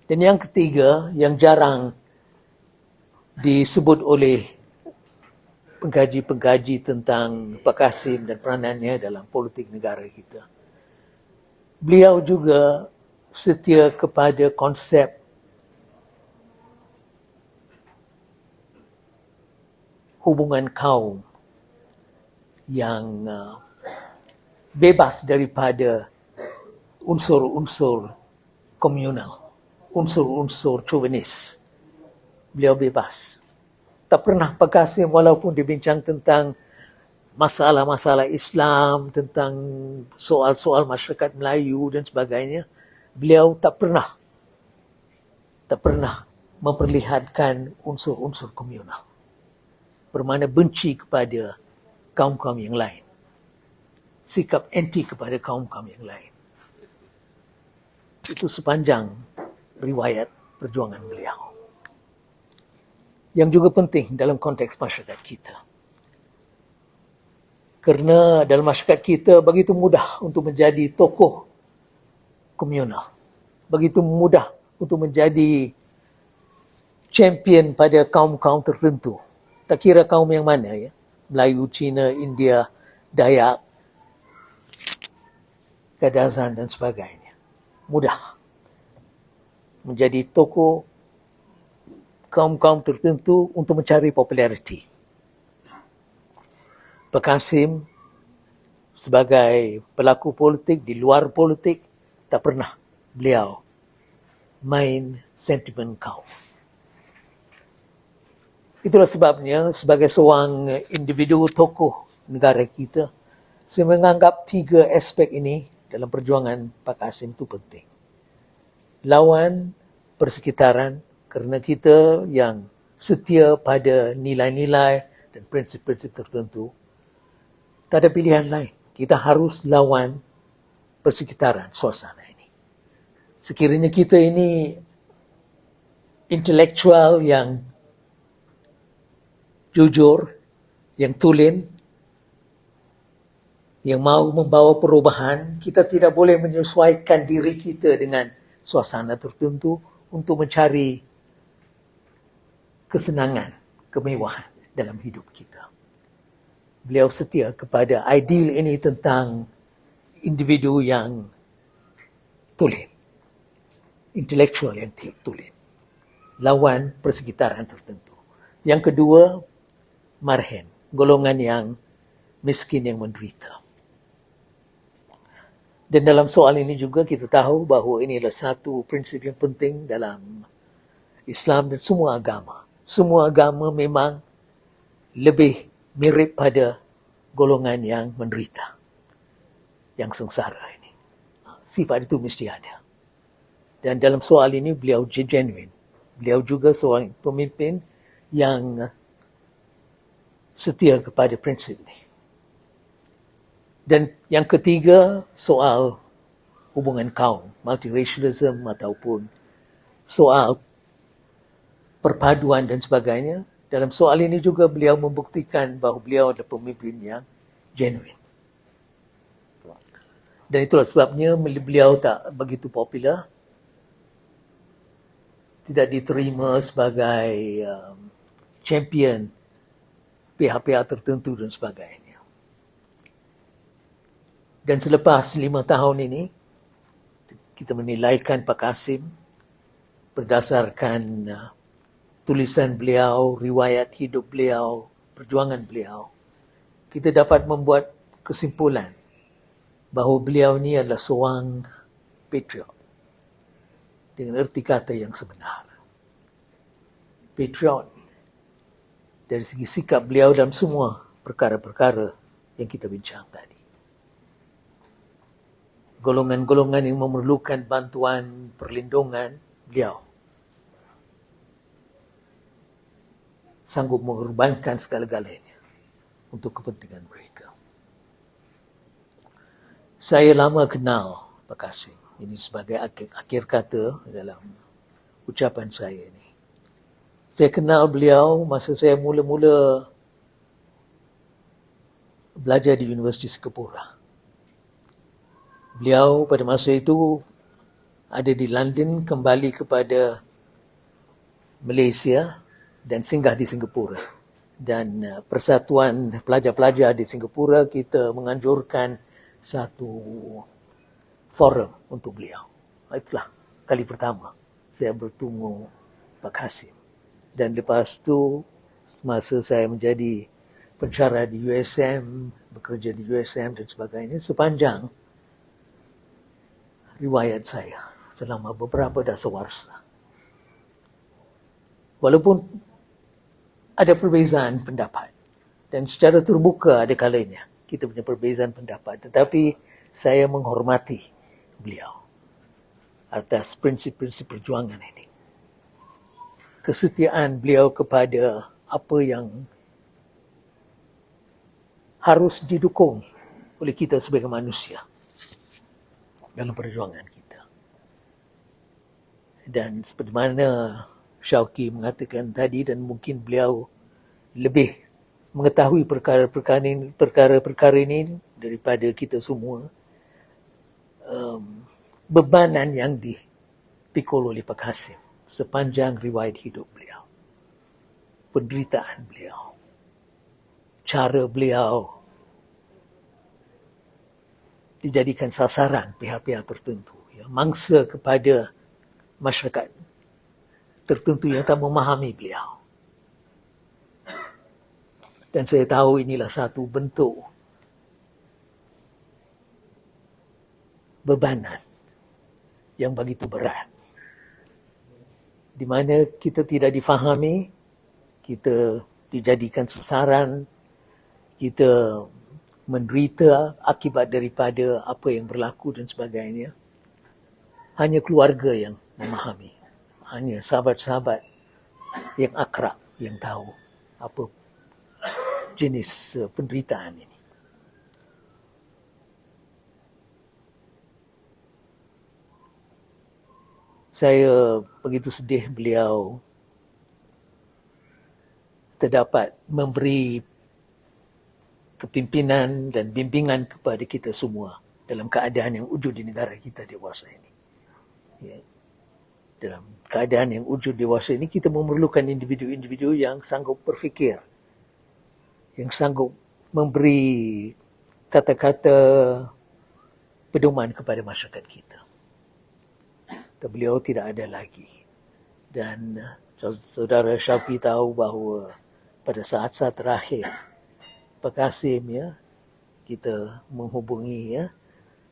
Dan yang ketiga, yang jarang disebut oleh pengkaji-pengkaji tentang Pak Kasim dan peranannya dalam politik negara kita. Beliau juga setia kepada konsep hubungan kaum yang bebas daripada unsur-unsur komunal, unsur-unsur chauvinis. Beliau bebas. Tak pernah Pak Kasim walaupun dibincang tentang masalah-masalah Islam, tentang soal-soal masyarakat Melayu dan sebagainya, beliau tak pernah memperlihatkan unsur-unsur komunal. Bermakna benci kepada kaum-kaum yang lain. Sikap anti kepada kaum-kaum yang lain. Itu sepanjang riwayat perjuangan beliau. Yang juga penting dalam konteks masyarakat kita. Kerana dalam masyarakat kita begitu mudah untuk menjadi tokoh komunal. Begitu mudah untuk menjadi champion pada kaum-kaum tertentu. Tak kira kaum yang mana, ya. Melayu, Cina, India, Dayak, Kadazan dan sebagainya. Mudah menjadi tokoh kaum-kaum tertentu untuk mencari populariti. Pak Kasim sebagai pelaku politik di luar politik, tak pernah beliau main sentimen kaum. Itulah sebabnya sebagai seorang individu tokoh negara kita, saya menganggap 3 aspek ini dalam perjuangan Pak Kasim itu penting. Lawan persekitaran, kerana kita yang setia pada nilai-nilai dan prinsip-prinsip tertentu, tak ada pilihan lain. Kita harus lawan persekitaran suasana ini. Sekiranya kita ini intelektual yang jujur, yang tulen, yang mahu membawa perubahan, kita tidak boleh menyesuaikan diri kita dengan suasana tertentu untuk mencari kesenangan, kemewahan dalam hidup kita. Beliau setia kepada ideal ini tentang individu yang tulen, intelektual yang tulen, lawan persekitaran tertentu. Yang kedua, marhen, golongan yang miskin yang menderita. Dan dalam soal ini juga kita tahu bahawa ini adalah satu prinsip yang penting dalam Islam dan semua agama. Semua agama memang lebih mirip pada golongan yang menderita, yang sengsara ini. Sifat itu mesti ada. Dan dalam soal ini beliau genuine. Beliau juga seorang pemimpin yang setia kepada prinsip ini. Dan yang ketiga, soal hubungan kaum, multiracialism ataupun soal perpaduan dan sebagainya. Dalam soal ini juga beliau membuktikan bahawa beliau adalah pemimpin yang genuine. Dan itulah sebabnya beliau tak begitu popular, tidak diterima sebagai champion pihak-pihak tertentu dan sebagainya. Dan selepas 5 tahun ini, kita menilaikan Pak Kasim berdasarkan tulisan beliau, riwayat hidup beliau, perjuangan beliau. Kita dapat membuat kesimpulan bahawa beliau ini adalah seorang patriot dengan erti kata yang sebenar. Patriot dari segi sikap beliau dalam semua perkara-perkara yang kita bincang tadi. Golongan-golongan yang memerlukan bantuan perlindungan, beliau sanggup mengorbankan segala-galanya untuk kepentingan mereka. Saya lama kenal Pak Kasim. Ini sebagai akhir kata dalam ucapan saya ini. Saya kenal beliau masa saya mula-mula belajar di Universiti Singapura. Beliau pada masa itu ada di London, kembali kepada Malaysia dan singgah di Singapura. Dan Persatuan Pelajar-Pelajar di Singapura, kita menganjurkan satu forum untuk beliau. Itulah kali pertama saya bertemu Pak Kasim. Dan lepas itu, semasa saya menjadi pensyarah di USM, bekerja di USM dan sebagainya, sepanjang riwayat saya selama beberapa dasawarsa. Walaupun ada perbezaan pendapat dan secara terbuka ada kalanya kita punya perbezaan pendapat, tetapi saya menghormati beliau atas prinsip-prinsip perjuangan ini. Kesetiaan beliau kepada apa yang harus didukung oleh kita sebagai manusia dalam perjuangan kita. Dan seperti mana Syauqi mengatakan tadi, dan mungkin beliau lebih mengetahui perkara-perkara ini daripada kita semua, bebanan yang dipikul oleh Pak Kasim sepanjang riwayat hidup beliau, penderitaan beliau, cara beliau dijadikan sasaran pihak-pihak tertentu, ya, mangsa kepada masyarakat tertentu yang tak memahami beliau. Dan saya tahu inilah satu bentuk bebanan yang begitu berat, di mana kita tidak difahami, kita dijadikan sasaran, kita menderita akibat daripada apa yang berlaku dan sebagainya. Hanya keluarga yang memahami, hanya sahabat-sahabat yang akrab yang tahu apa jenis penderitaan ini. Saya begitu sedih beliau terdapat memberi kepimpinan dan bimbingan kepada kita semua dalam keadaan yang wujud di negara kita dewasa ini. Ya. Dalam keadaan yang wujud dewasa ini, kita memerlukan individu-individu yang sanggup berfikir, yang sanggup memberi kata-kata pedoman kepada masyarakat kita. Beliau tidak ada lagi. Dan saudara Syafie tahu bahawa pada saat-saat terakhir Pak Kasim, ya, kita menghubungi, ya,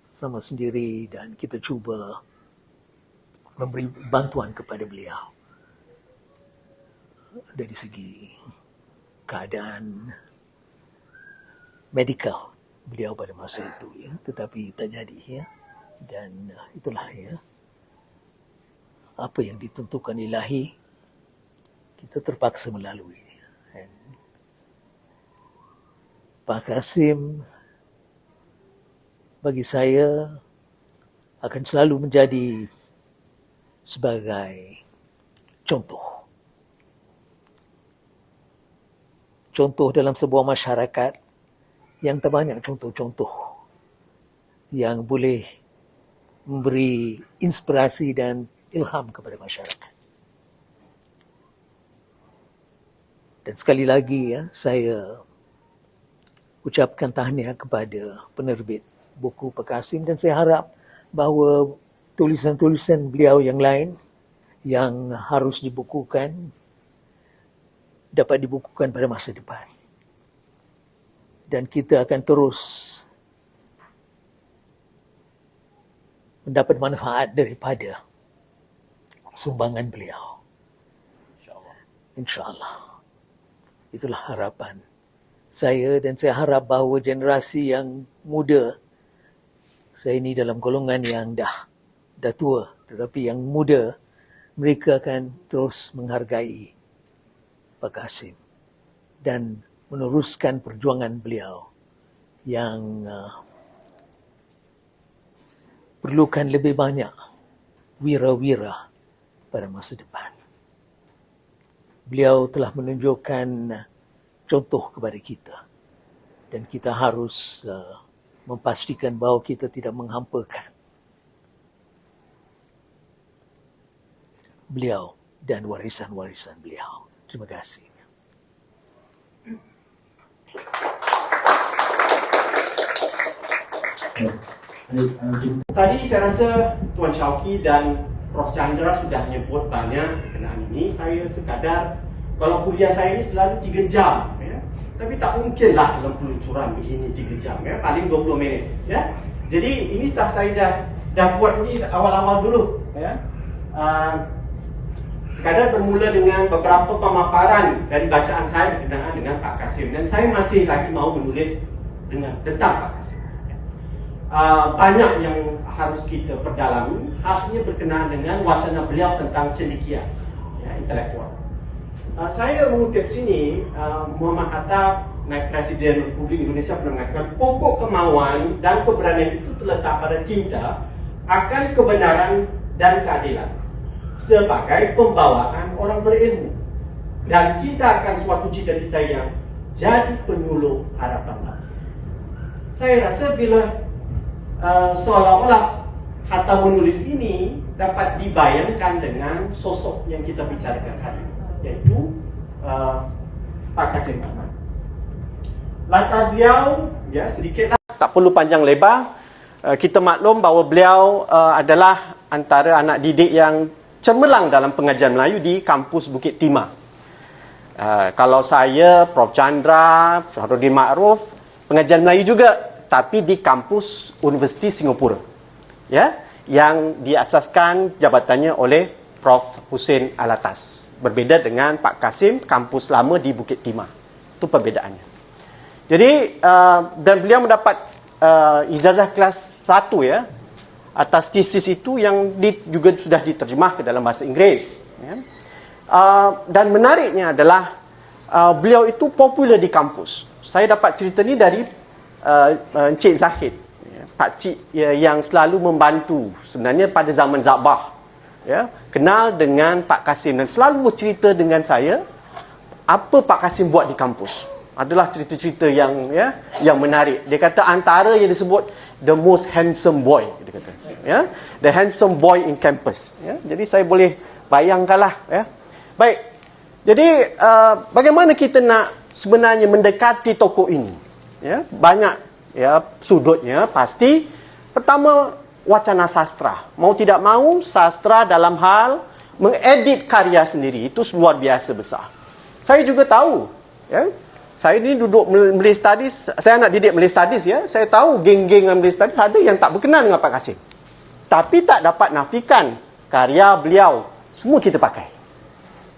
sama sendiri dan kita cuba memberi bantuan kepada beliau dari segi keadaan medikal beliau pada masa itu, ya, tetapi tak jadi, ya. Dan itulah, ya, apa yang ditentukan ilahi, kita terpaksa melalui. Dan Pak Kasim bagi saya akan selalu menjadi sebagai contoh. Contoh dalam sebuah masyarakat yang tak banyak contoh-contoh yang boleh memberi inspirasi dan ilham kepada masyarakat. Dan sekali lagi, ya, saya ucapkan tahniah kepada penerbit buku Pak Kasim, dan saya harap bahawa tulisan-tulisan beliau yang lain yang harus dibukukan dapat dibukukan pada masa depan. Dan kita akan terus mendapat manfaat daripada sumbangan beliau. InsyaAllah. Itulah harapan saya, dan saya harap bahawa generasi yang muda, saya ini dalam golongan yang dah tua, tetapi yang muda, mereka akan terus menghargai Pak Kasim dan meneruskan perjuangan beliau yang perlukan lebih banyak wira-wira pada masa depan. Beliau telah menunjukkan contoh kepada kita, dan kita harus memastikan bahawa kita tidak menghampakan beliau dan warisan-warisan beliau. Terima kasih. Tadi saya rasa Tuan Syauqi dan Prof. Chandra sudah menyebut banyak berkenaan ini. Saya sekadar, kalau kuliah saya ini selalu 3 jam, ya. Tapi tak mungkinlah dalam peluncuran begini 3 jam, ya. Paling 20 minit, ya. Jadi ini saya dah buat ini awal-awal dulu, ya. Sekadar bermula dengan beberapa pemaparan dari bacaan saya berkenaan dengan Pak Kasim, dan saya masih lagi mau menulis tentang Pak Kasim. Banyak yang harus kita perdalami, hasilnya berkenaan dengan wacana beliau tentang cendekia, ya, intelektual. Saya mengutip sini, Muhammad Hatta, naib Presiden Republik Indonesia, pernah mengatakan pokok kemauan dan keberanian itu terletak pada cinta akan kebenaran dan keadilan sebagai pembawaan orang berilmu, dan cinta akan suatu cita-cita yang jadi penyuluh harapan bangsa. Saya rasa bila seolah-olah Hatta menulis ini dapat dibayangkan dengan sosok yang kita bicarakan hari ini, yaitu Pak Kasim Ahmad. Latar beliau, ya, sedikitlah, tak perlu panjang lebar. Kita maklum bahawa beliau adalah antara anak didik yang cemerlang dalam pengajian Melayu di kampus Bukit Timah. Kalau saya, Prof. Chandra, Syahrudin Ma'ruf, pengajian Melayu juga, tapi di kampus Universiti Singapura, ya, yang diasaskan jabatannya oleh Prof. Hussein Alatas. Berbeda dengan Pak Kasim, kampus lama di Bukit Timah. Itu perbedaannya. Jadi, dan beliau mendapat ijazah kelas 1, ya, atas tesis itu yang juga sudah diterjemah ke dalam bahasa Inggeris, ya. Dan menariknya adalah beliau itu popular di kampus. Saya dapat cerita ni dari Encik Zahid, ya, Pak Cik, ya, yang selalu membantu sebenarnya pada zaman Zabah, ya, kenal dengan Pak Kasim dan selalu bercerita dengan saya apa Pak Kasim buat di kampus. Adalah cerita-cerita yang, ya, yang menarik. Dia kata antara yang disebut the most handsome boy, dia kata, ya, the handsome boy in campus, ya. Jadi saya boleh Bayangkanlah, ya. Baik. Jadi bagaimana kita nak sebenarnya mendekati tokoh ini? Ya, banyak ya sudutnya pasti. Pertama, wacana sastra. Mau tidak mau, sastra dalam hal mengedit karya sendiri itu luar biasa besar. Saya juga tahu, ya. Saya ni duduk Malay Studies, saya nak didik Malay Studies, ya. Saya tahu geng-geng Malay Studies ada yang tak berkenan dengan Pak Kasim. Tapi tak dapat nafikan karya beliau semua kita pakai.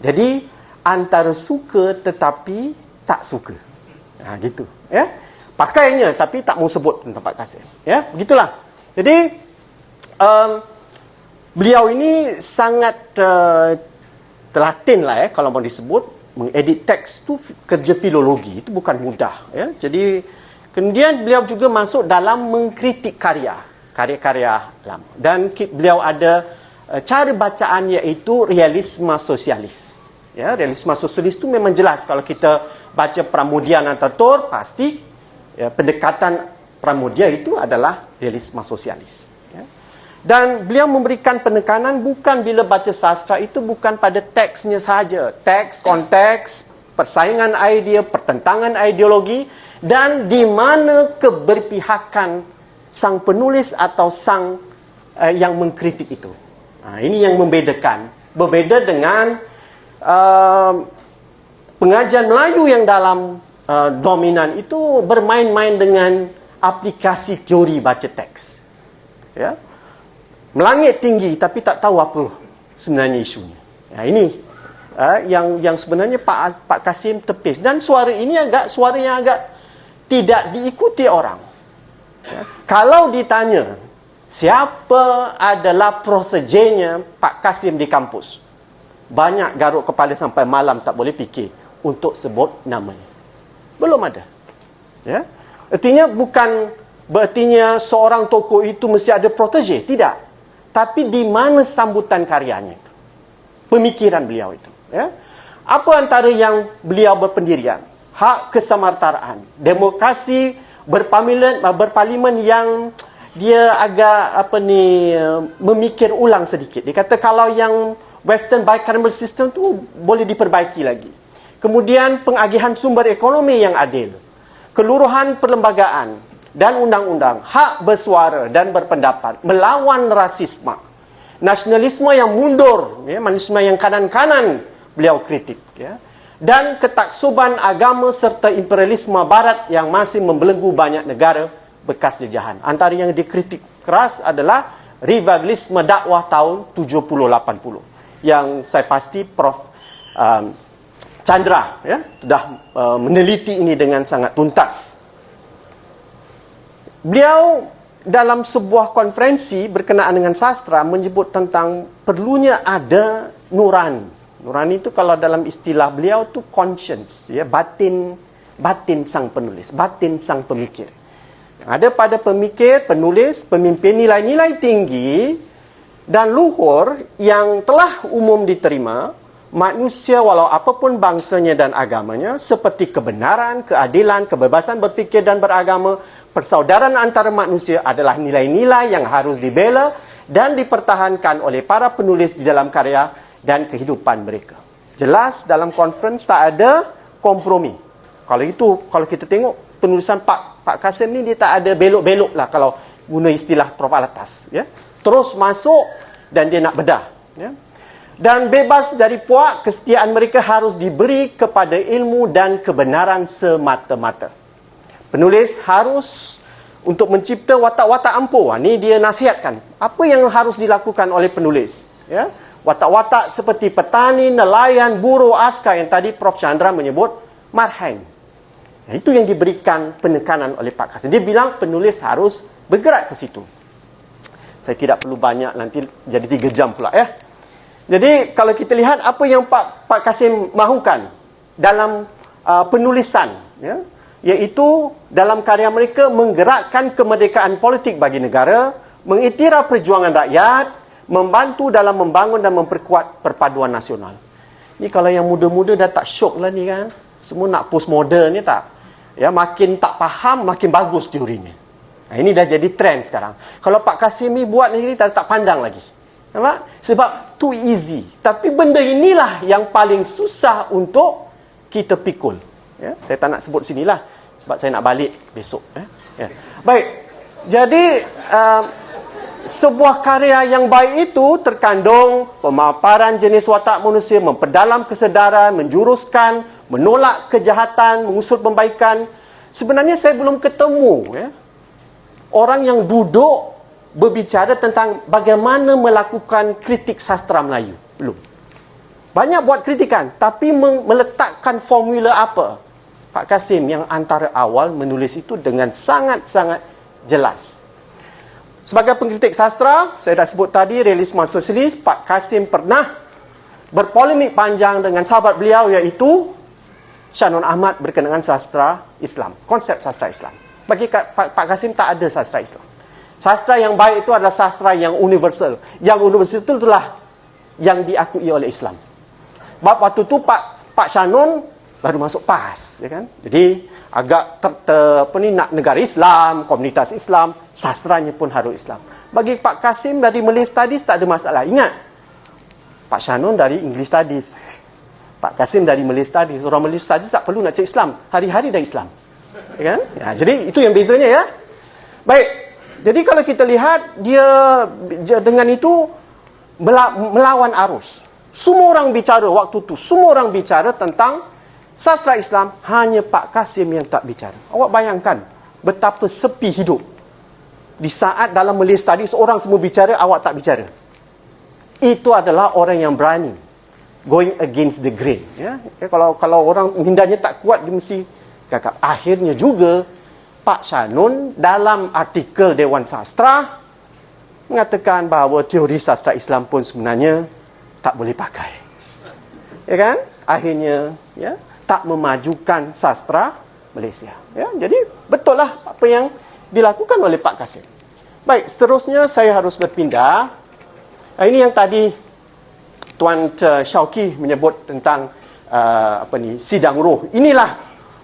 Jadi antara suka tetapi tak suka. Gitu, ya. Pakainya tapi tak mau sebut tentang Pak Kasim, ya. Begitulah. Jadi beliau ini sangat telaten lah, ya, kalau mau disebut. Mengedit teks tu kerja filologi, itu bukan mudah, ya. Jadi kemudian beliau juga masuk dalam mengkritik karya-karya lama, dan beliau ada cara bacaan iaitu realisme sosialis, ya. Realisme sosialis itu memang jelas kalau kita baca Pramudia Natatur, pasti ya, pendekatan Pramudia itu adalah realisme sosialis, ya. Dan beliau memberikan penekanan bukan bila baca sastra itu bukan pada teksnya saja. Teks, konteks, persaingan idea, pertentangan ideologi, dan di mana keberpihakan sang penulis atau sang yang mengkritik itu. Ini yang membedakan. Berbeda dengan pengajian Melayu yang dalam dominan itu bermain-main dengan aplikasi teori baca teks. Ya. Melangit tinggi tapi tak tahu apa sebenarnya isunya. Ini yang sebenarnya Pak Kasim tepis, dan suara yang agak tidak diikuti orang. Ya. Kalau ditanya siapa adalah prosejernya Pak Kasim di kampus, banyak garuk kepala sampai malam tak boleh fikir untuk sebut namanya. Belum ada. Ya. Artinya bukan berartinya seorang tokoh itu mesti ada protege, tidak. Tapi di mana sambutan karyanya itu, pemikiran beliau itu, ya. Apa antara yang beliau berpendirian? Hak kesamartaan, demokrasi berparlimen yang dia agak memikir ulang sedikit. Dia kata kalau yang Western bicameral system tu boleh diperbaiki lagi. Kemudian pengagihan sumber ekonomi yang adil, keluruhan perlembagaan dan undang-undang, hak bersuara dan berpendapat, melawan rasisme, nasionalisme yang mundur, ya, nasionalisme yang kanan-kanan beliau kritik, ya, dan ketaksuban agama serta imperialisme barat yang masih membelenggu banyak negara bekas jajahan. Antara yang dikritik keras adalah revivalisme dakwah tahun 70-80 yang saya pasti Prof Chandra, ya, sudah meneliti ini dengan sangat tuntas. Beliau dalam sebuah konferensi berkenaan dengan sastra menyebut tentang perlunya ada nurani. Nurani itu kalau dalam istilah beliau itu conscience, ya, batin sang penulis, batin sang pemikir. Ada pada pemikir, penulis, pemimpin nilai-nilai tinggi dan luhur yang telah umum diterima manusia walau apapun bangsanya dan agamanya, seperti kebenaran, keadilan, kebebasan berfikir dan beragama, persaudaraan antara manusia adalah nilai-nilai yang harus dibela dan dipertahankan oleh para penulis di dalam karya dan kehidupan mereka. Jelas dalam conference tak ada kompromi. Kalau kita tengok penulisan Pak Kasim ni, dia tak ada belok-belok lah kalau guna istilah Prof Alatas, ya. Terus masuk dan dia nak bedah, ya. Dan bebas dari puak, kesetiaan mereka harus diberi kepada ilmu dan kebenaran semata-mata. Penulis harus untuk mencipta watak-watak ampuh. Ini dia nasihatkan. Apa yang harus dilakukan oleh penulis? Ya? Watak-watak seperti petani, nelayan, buruh, askar yang tadi Prof Chandra menyebut marhain. Itu yang diberikan penekanan oleh Pak Kasim. Dia bilang penulis harus bergerak ke situ. Saya tidak perlu banyak, nanti jadi 3 jam pula, ya. Jadi kalau kita lihat apa yang Pak Kasim mahukan dalam penulisan, ya, iaitu dalam karya mereka menggerakkan kemerdekaan politik bagi negara, mengiktiraf perjuangan rakyat, membantu dalam membangun dan memperkuat perpaduan nasional. Ni kalau yang muda-muda dah tak syok lah ni kan. Semua nak postmodern ni tak. Ya, makin tak faham makin bagus teorinya. Ini dah jadi trend sekarang. Kalau Pak Kasim ni buat ni tak pandang lagi. Nampak? Sebab too easy. Tapi benda inilah yang paling susah untuk kita pikul. Ya? Saya tak nak sebut sinilah. Sebab saya nak balik besok. Ya. Baik. Jadi, sebuah karya yang baik itu terkandung pemaparan jenis watak manusia, memperdalam kesedaran, menjuruskan, menolak kejahatan, mengusul pembaikan. Sebenarnya saya belum ketemu orang yang duduk berbicara tentang bagaimana melakukan kritik sastra Melayu. Belum. Banyak buat kritikan, tapi meletakkan formula apa? Pak Kasim yang antara awal menulis itu dengan sangat-sangat jelas. Sebagai pengkritik sastra, saya dah sebut tadi, realisme sosialis, Pak Kasim pernah berpolemik panjang dengan sahabat beliau iaitu Shah Nur Ahmad berkenaan sastra Islam, konsep sastra Islam. Bagi Pak Kasim tak ada sastra Islam. Sastra yang baik itu adalah sastra yang universal. Yang universal itulah yang diakui oleh Islam. Waktu tu Pak Shah Nur baru masuk PAS, ya kan? Jadi agak nak negara Islam, komunitas Islam, sastranya pun harus Islam. Bagi Pak Kasim dari Malay Studies tak ada masalah. Ingat, Pak Shah Nur dari English Studies, Pak Kasim dari Malay Studies. Orang Malay Studies tak perlu nak cek Islam, hari-hari dah Islam, ya kan? Ya, jadi itu yang bezanya ya. Baik, jadi kalau kita lihat dia dengan itu melawan arus. Semua orang bicara waktu tu, semua orang bicara tentang sastra Islam, hanya Pak Kasim yang tak bicara. Awak bayangkan betapa sepi hidup di saat dalam Malay Studies orang semua bicara, awak tak bicara. Itu adalah orang yang berani, going against the grain. Ya? Kalau orang mintanya tak kuat, dia mesti kakak. Akhirnya juga Pak Shah Nur dalam artikel Dewan Sastra mengatakan bahawa teori sastra Islam pun sebenarnya tak boleh pakai. Ya kan? Akhirnya ya, tak memajukan sastra Malaysia. Ya, jadi betul lah apa yang dilakukan oleh Pak Kasim. Baik, seterusnya saya harus berpindah. Ini yang tadi Tuan Syauqi menyebut tentang sidang roh. Inilah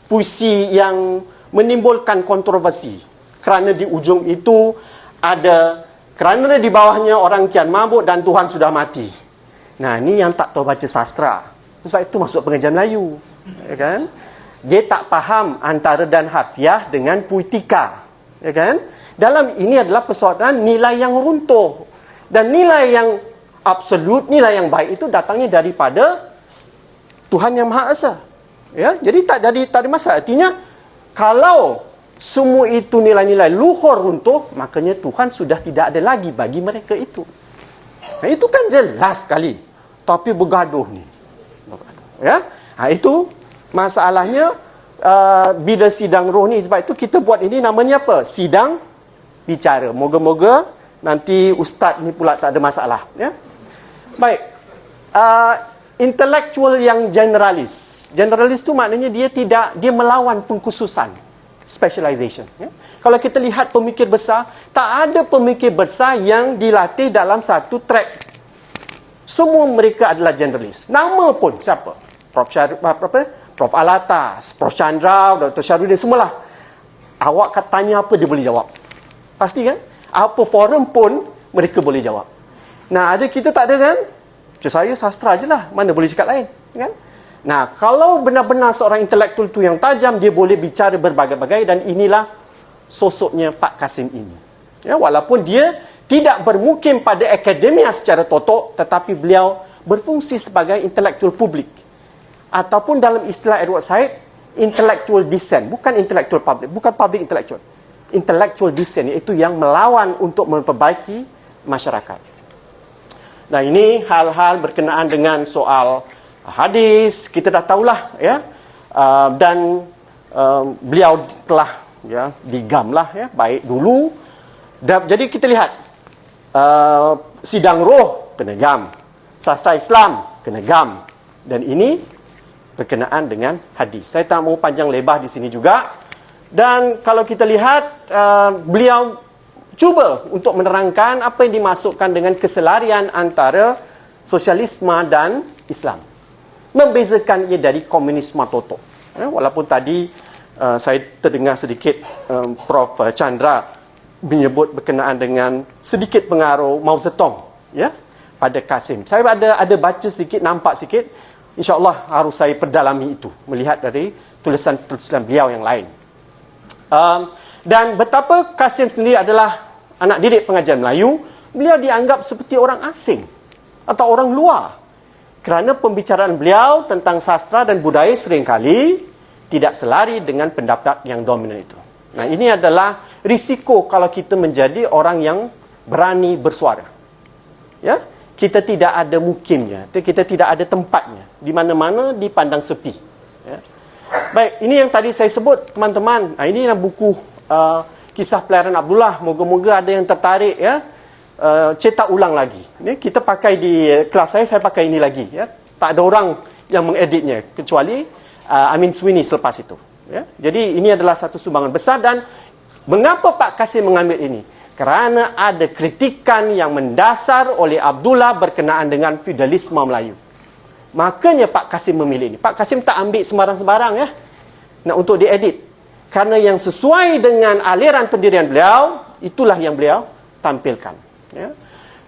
puisi yang menimbulkan kontroversi. Kerana di ujung itu ada, kerana di bawahnya orang kian mabuk dan Tuhan sudah mati. Nah, ini yang tak tahu baca sastra. Sebab itu masuk pengajian Melayu. Ya kan? Dia tak faham antara dan harfiah dengan puitika. Ya kan? Dalam ini adalah persoalan nilai yang runtuh. Dan nilai yang absolut, nilai yang baik itu datangnya daripada Tuhan Yang Maha Esa. Ya, jadi tak ada masalah. Artinya kalau semua itu nilai-nilai luhur runtuh, makanya Tuhan sudah tidak ada lagi bagi mereka itu. Nah, itu kan jelas sekali. Tapi bergaduh ni. Ya? Itu masalahnya bila sidang roh ni. Sebab itu kita buat ini namanya apa? Sidang bicara. Moga-moga nanti ustaz ni pula tak ada masalah. Ya? Baik. Intelektual yang generalis. Generalis tu maknanya dia melawan pengkhususan. Specialization. Ya? Kalau kita lihat pemikir besar, tak ada pemikir besar yang dilatih dalam satu track. Semua mereka adalah generalis. Nama pun siapa? Prof. Alatas, Prof. Chandra, Dr. Syarudin, semualah. Awak tanya apa, dia boleh jawab. Pasti kan? Apa forum pun, mereka boleh jawab. Nah, kita tak ada kan? Macam saya sastra je lah. Mana boleh cakap lain? Kan? Nah, kalau benar-benar seorang intelektual tu yang tajam, dia boleh bicara berbagai-bagai, dan inilah sosoknya Pak Kasim ini. Ya, walaupun dia tidak bermukim pada akademia secara totok, tetapi beliau berfungsi sebagai intelektual publik. Ataupun dalam istilah Edward Said, intellectual dissent. Bukan intellectual public, bukan public intellectual. Intellectual dissent, iaitu yang melawan untuk memperbaiki masyarakat. Nah, ini hal-hal berkenaan dengan soal hadis, kita dah tahulah ya. Dan beliau telah ya digamlah ya, baik dulu. Jadi kita lihat sidang roh kena gam, sastra Islam kena gam, dan ini berkenaan dengan hadis. Saya tak mau panjang lebar di sini juga. Dan kalau kita lihat beliau cuba untuk menerangkan apa yang dimasukkan dengan keselarian antara sosialisme dan Islam, membezakan ia dari komunisme totok. Walaupun tadi saya terdengar sedikit Prof. Chandra menyebut berkenaan dengan sedikit pengaruh Mao Zedong, ya. pada Kasim. Saya ada baca sedikit, nampak sikit. InsyaAllah harus saya perdalami itu, melihat dari tulisan-tulisan beliau yang lain. Dan betapa Kasim sendiri adalah anak didik pengajian Melayu, beliau dianggap seperti orang asing atau orang luar. Kerana pembicaraan beliau tentang sastra dan budaya seringkali tidak selari dengan pendapat yang dominan itu. Nah, ini adalah risiko kalau kita menjadi orang yang berani bersuara. Ya, kita tidak ada mukimnya, kita tidak ada tempatnya, di mana-mana dipandang sepi. Ya. Baik, ini yang tadi saya sebut, teman-teman. Nah, ini yang buku Kisah Pelayaran Abdullah. Moga-moga ada yang tertarik, ya. Cetak ulang lagi. Ini kita pakai di kelas saya pakai ini lagi. Ya. Tak ada orang yang mengeditnya, kecuali Amin Sweeney selepas itu. Ya. Jadi ini adalah satu sumbangan besar. Dan mengapa Pak Kasim mengambil ini? Kerana ada kritikan yang mendasar oleh Abdullah berkenaan dengan feudalisme Melayu. Makanya Pak Kasim memilih ini. Pak Kasim tak ambil sembarang-sembarang, ya, nak untuk diedit. Kerana yang sesuai dengan aliran pendirian beliau, itulah yang beliau tampilkan. Ya.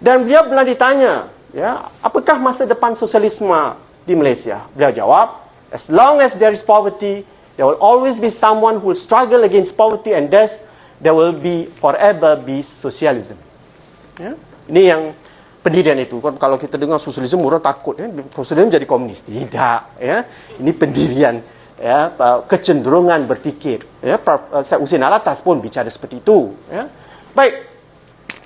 Dan beliau pernah ditanya, ya, apakah masa depan sosialisme di Malaysia? Beliau jawab, as long as there is poverty, there will always be someone who will struggle against poverty, and thus there will be forever be socialism. Ya. Ini yang pendirian itu. Kalau kita dengar sosialisme, orang takut, ya, sosialisme jadi komunis. Tidak, ya. Ini pendirian, ya, kecenderungan berfikir. Ya, Prof. Syed Husin Alatas pun bicara seperti itu. Ya. Baik.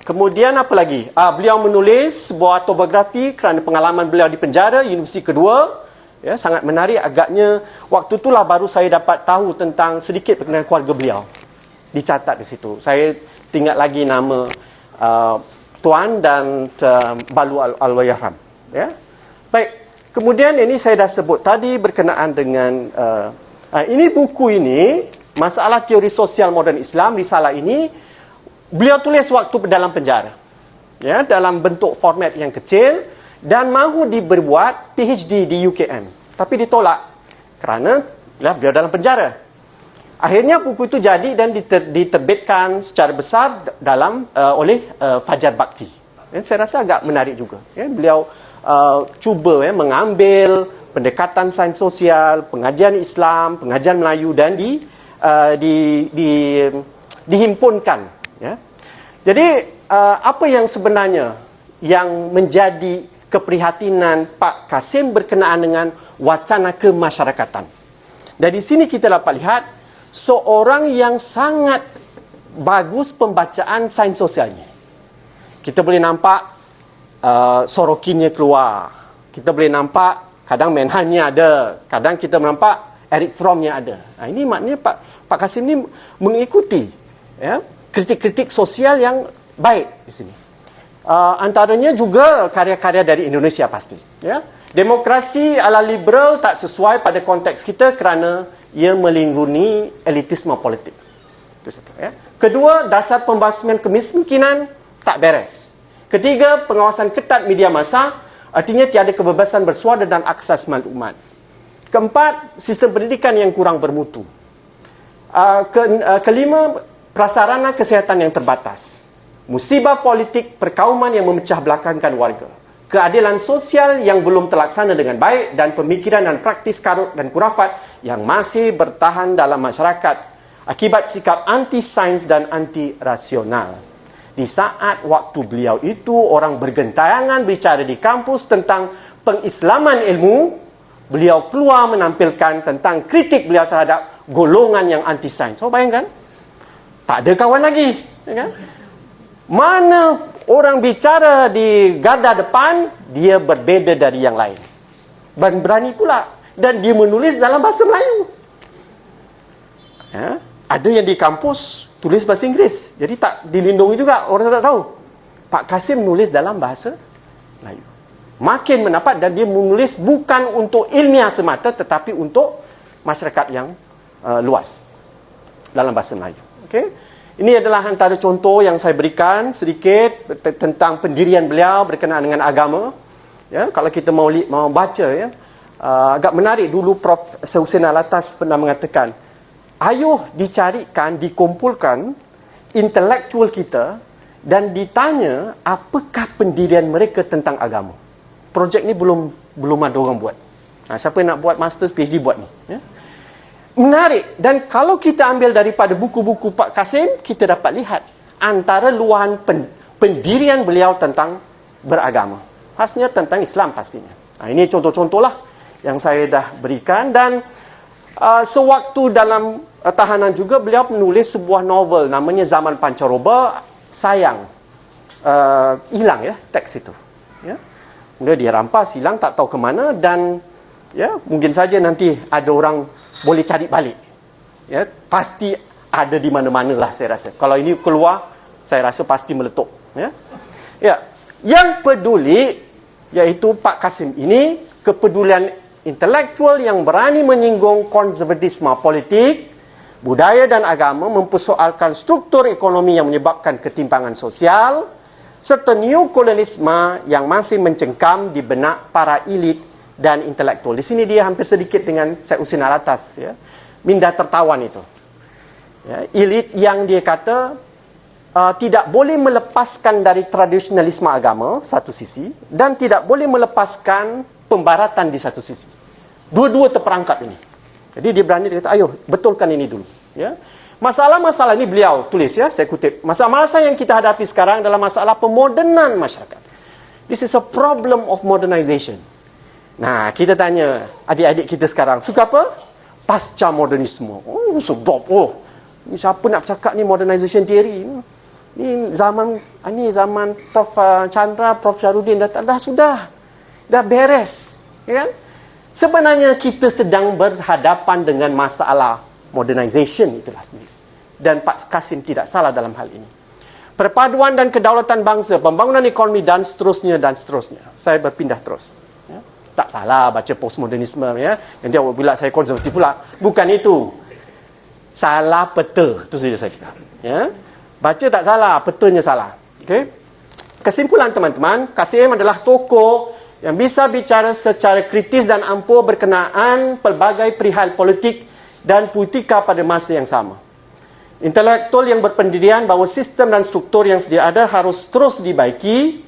Kemudian apa lagi? Beliau menulis sebuah autobiografi kerana pengalaman beliau di penjara, universiti kedua. Ya, sangat menarik. Agaknya waktu itulah baru saya dapat tahu tentang sedikit berkenaan keluarga beliau. Dicatat di situ. Saya ingat lagi nama Tuan dan Balu Al-Wayaram. Ya. Baik. Kemudian ini saya dah sebut tadi berkenaan dengan ini buku ini, Masalah Teori Sosial Moden Islam, risalah ini beliau tulis waktu dalam penjara. Ya, dalam bentuk format yang kecil dan mahu diberbuat PhD di UKM. Tapi ditolak kerana beliau dalam penjara. Akhirnya buku itu jadi dan diterbitkan secara besar oleh Fajar Bakti. Dan saya rasa agak menarik juga. Ya, beliau cuba mengambil pendekatan sains sosial, pengajian Islam, pengajian Melayu dan dihimpunkan. Ya. Jadi apa yang sebenarnya yang menjadi keprihatinan Pak Kasim berkenaan dengan wacana kemasyarakatan. Dari sini kita dapat lihat seorang yang sangat bagus pembacaan sains sosialnya. Kita boleh nampak Sorokinnya keluar. Kita boleh nampak kadang Menhannya ada. Kadang kita nampak Eric Frommnya ada. Nah, ini maknanya Pak Kasim ini mengikuti, ya, kritik-kritik sosial yang baik di sini. Antaranya juga karya-karya dari Indonesia pasti. Ya. Demokrasi ala liberal tak sesuai pada konteks kita kerana ia melindungi elitisme politik. Itu satu. Ya. Kedua, dasar pembasmian kemiskinan tak beres. Ketiga, pengawasan ketat media massa, artinya tiada kebebasan bersuara dan akses maklumat. Keempat, sistem pendidikan yang kurang bermutu. Kelima, prasarana kesihatan yang terbatas. Musibah politik perkauman yang memecah belakangkan warga. Keadilan sosial yang belum terlaksana dengan baik dan pemikiran dan praktis karut dan kurafat yang masih bertahan dalam masyarakat akibat sikap anti-sains dan anti-rasional. Di saat waktu beliau itu orang bergentayangan bicara di kampus tentang pengislaman ilmu, beliau keluar menampilkan tentang kritik beliau terhadap golongan yang anti-sains. So, bayangkan, tak ada kawan lagi. Ya kan? Mana orang bicara di garda depan, dia berbeza dari yang lain. Dan berani pula. Dan dia menulis dalam bahasa Melayu. Ya? Ada yang di kampus tulis bahasa Inggeris. Jadi tak dilindungi juga, orang tak tahu. Pak Kasim menulis dalam bahasa Melayu. Makin mendapat dan dia menulis bukan untuk ilmiah semata, tetapi untuk masyarakat yang luas dalam bahasa Melayu. Okey. Ini adalah antara contoh yang saya berikan sedikit tentang pendirian beliau berkenaan dengan agama. Ya, kalau kita mau baca, ya, agak menarik. Dulu Prof. Husin Alatas pernah mengatakan, ayuh dicarikan, dikumpulkan intelektual kita dan ditanya apakah pendirian mereka tentang agama. Projek ni belum ada orang buat. Siapa nak buat masters, PhD buat ni. Ya? Menarik. Dan kalau kita ambil daripada buku-buku Pak Kasim, kita dapat lihat antara luahan pendirian beliau tentang beragama. Khasnya tentang Islam pastinya. Ini contoh-contoh lah yang saya dah berikan. Dan sewaktu dalam tahanan juga beliau menulis sebuah novel namanya Zaman Pancaroba. Sayang hilang ya teks itu. Ya. Kemudian dia rampas, hilang, tak tahu ke mana. Dan ya mungkin saja nanti ada orang boleh cari balik. Ya, pasti ada di mana-mana lah saya rasa. Kalau ini keluar, saya rasa pasti meletup. Ya. Ya. Yang peduli iaitu Pak Kasim ini, kepedulian intelektual yang berani menyinggung konservatisme politik, budaya dan agama, mempersoalkan struktur ekonomi yang menyebabkan ketimpangan sosial, serta neokolonialisme yang masih mencengkam di benak para elit dan intelektual. Di sini dia hampir sedikit dengan Syed Husin Alatas, ya. Minda tertawan itu. Ya, elit yang dia kata tidak boleh melepaskan dari tradisionalisme agama satu sisi, dan tidak boleh melepaskan pembaratan di satu sisi. Dua-dua terperangkap ini. Jadi dia berani, dia kata, ayo betulkan ini dulu. Ya. Masalah-masalah ini beliau tulis, ya, saya kutip. Masalah-masalah yang kita hadapi sekarang adalah masalah pemodenan masyarakat. This is a problem of modernization. Nah, kita tanya adik-adik kita sekarang, suka apa? Pasca modernisme. Oh, sedap. Oh, ni siapa nak bercakap ni modernization theory? Ni zaman Prof Chandra, Prof Syarudin sudah beres, ya kan? Sebenarnya kita sedang berhadapan dengan masalah modernization itulah sendiri. Dan Pak Kasim tidak salah dalam hal ini. Perpaduan dan kedaulatan bangsa, pembangunan ekonomi dan seterusnya dan seterusnya. Saya berpindah terus. Ya. Tak salah baca postmodernisme, ya. Nanti awak bilang saya konservatif pula. Bukan itu. Salah peta. Itu saja saya cakap. Ya. Baca tak salah, petanya salah. Okey. Kesimpulan teman-teman, Kasim adalah tokoh yang bisa bicara secara kritis dan ampuh berkenaan pelbagai perihal politik dan politika pada masa yang sama. Intelektual yang berpendirian bahawa sistem dan struktur yang sedia ada harus terus dibaiki,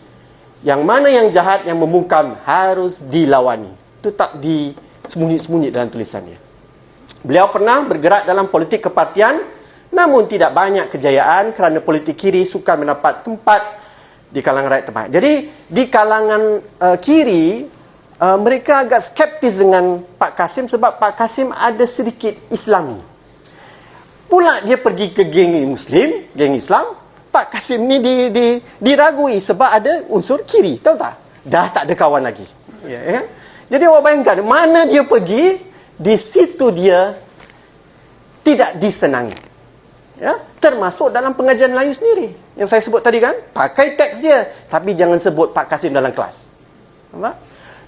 yang mana yang jahat, yang membungkam harus dilawani. Itu tak disembunyi-sembunyi dalam tulisannya. Beliau pernah bergerak dalam politik kepartian, namun tidak banyak kejayaan kerana politik kiri sukar mendapat tempat di kalangan rakyat tempat. Jadi di kalangan kiri, mereka agak skeptis dengan Pak Kasim sebab Pak Kasim ada sedikit Islami. Pula dia pergi ke geng Muslim, geng Islam, Pak Kasim ni diragui sebab ada unsur kiri, tahu tak? Dah tak ada kawan lagi. Ya. Jadi awak bayangkan, mana dia pergi, di situ dia tidak disenangi. Ya, termasuk dalam pengajian Melayu sendiri yang saya sebut tadi kan, pakai teks dia tapi jangan sebut Pak Kasim dalam kelas. Nampak?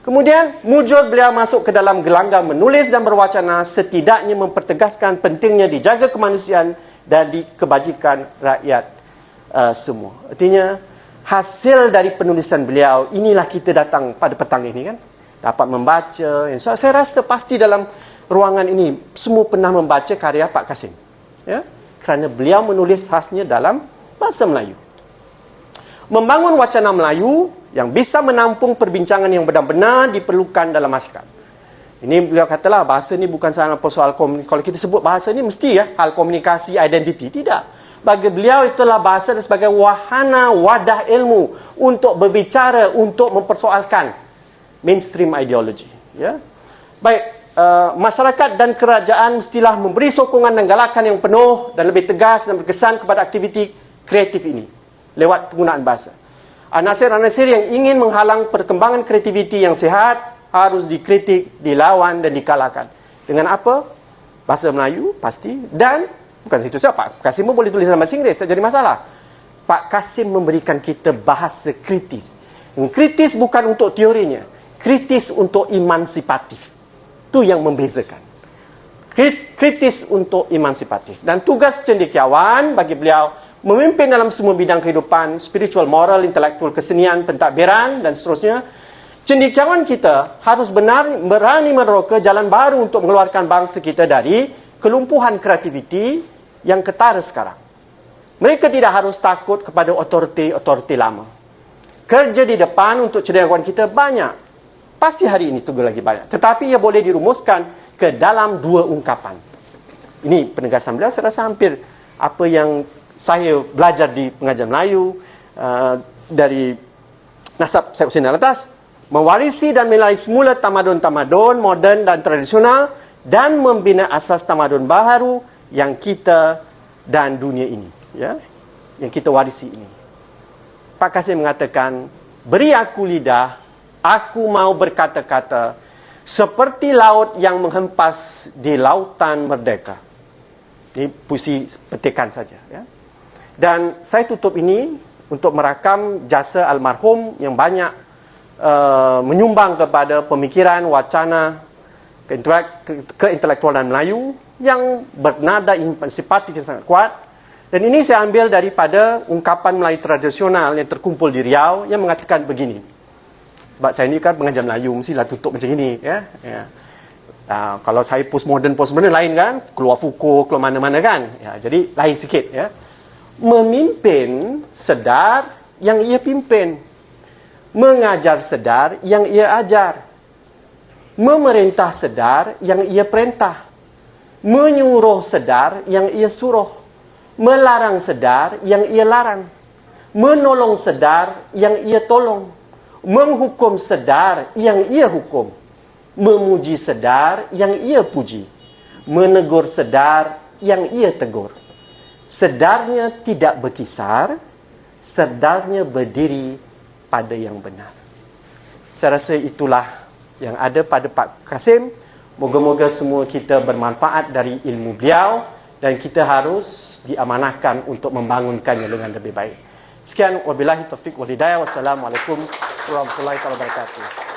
Kemudian mujur beliau masuk ke dalam gelanggang menulis dan berwacana, setidaknya mempertegaskan pentingnya dijaga kemanusiaan dan kebajikan rakyat semua. Artinya hasil dari penulisan beliau inilah kita datang pada petang ini kan, dapat membaca. Saya rasa pasti dalam ruangan ini semua pernah membaca karya Pak Kasim, ya. Kerana beliau menulis khasnya dalam bahasa Melayu. Membangun wacana Melayu yang bisa menampung perbincangan yang benar-benar diperlukan dalam masyarakat. Ini beliau katalah bahasa ni bukan sahaja soal komunikasi. Kalau kita sebut bahasa ni mesti ya hal komunikasi, identiti. Tidak. Bagi beliau itulah bahasa sebagai wahana wadah ilmu untuk berbicara, untuk mempersoalkan mainstream ideologi. Ya. Baik. Masyarakat dan kerajaan mestilah memberi sokongan dan galakan yang penuh dan lebih tegas dan berkesan kepada aktiviti kreatif ini lewat penggunaan bahasa. Anasir-anasir yang ingin menghalang perkembangan kreativiti yang sihat harus dikritik, dilawan dan dikalahkan. Dengan apa? Bahasa Melayu pasti, dan bukan itu saja, Pak Kasim pun boleh tulis dalam bahasa Inggeris, tak jadi masalah. Pak Kasim memberikan kita bahasa kritis. Kritis bukan untuk teorinya, kritis untuk emansipatif. Itu yang membezakan. Kritis untuk emansipatif. Dan tugas cendekiawan bagi beliau memimpin dalam semua bidang kehidupan, spiritual, moral, intelektual, kesenian, pentadbiran dan seterusnya. Cendekiawan kita harus berani meneroka jalan baru untuk mengeluarkan bangsa kita dari kelumpuhan kreativiti yang ketara sekarang. Mereka tidak harus takut kepada otoriti lama. Kerja di depan untuk cenderawasih kita banyak. Pasti hari ini tunggu lagi banyak. Tetapi ia boleh dirumuskan ke dalam 2 ungkapan. Ini penegasan beliau, saya rasa hampir apa yang saya belajar di pengajian Melayu dari nasab Syed Hussein Alatas, mewarisi dan menilai semula tamadun-tamadun moden dan tradisional dan membina asas tamadun baharu yang kita dan dunia ini, ya, yang kita warisi ini. Pak Kasim mengatakan, beri aku lidah, aku mau berkata-kata seperti laut yang menghempas di lautan merdeka. Ini puisi petikan saja, ya. Dan saya tutup ini untuk merakam jasa almarhum yang banyak menyumbang kepada pemikiran, wacana, keintelektualan Melayu yang bernada insipatif yang sangat kuat. Dan ini saya ambil daripada ungkapan Melayu tradisional yang terkumpul di Riau yang mengatakan begini. Sebab saya ini kan pengajar Melayu, mestilah tutup macam ini, ya. Kalau saya postmodern lain kan, keluar Foucault, keluar mana-mana kan. Ya, jadi lain sikit, ya. Memimpin sedar yang ia pimpin. Mengajar sedar yang ia ajar. Memerintah sedar yang ia perintah. Menyuruh sedar yang ia suruh. Melarang sedar yang ia larang. Menolong sedar yang ia tolong. Menghukum sedar yang ia hukum. Memuji sedar yang ia puji. Menegur sedar yang ia tegur. Sedarnya tidak berkisar, sedarnya berdiri pada yang benar. Saya rasa itulah yang ada pada Pak Kasim. Moga-moga semua kita bermanfaat dari ilmu beliau dan kita harus diamanahkan untuk membangunkannya dengan lebih baik. Sekian, wabillahi taufiq wal hidayah. Wassalamualaikum warahmatullahi wabarakatuh.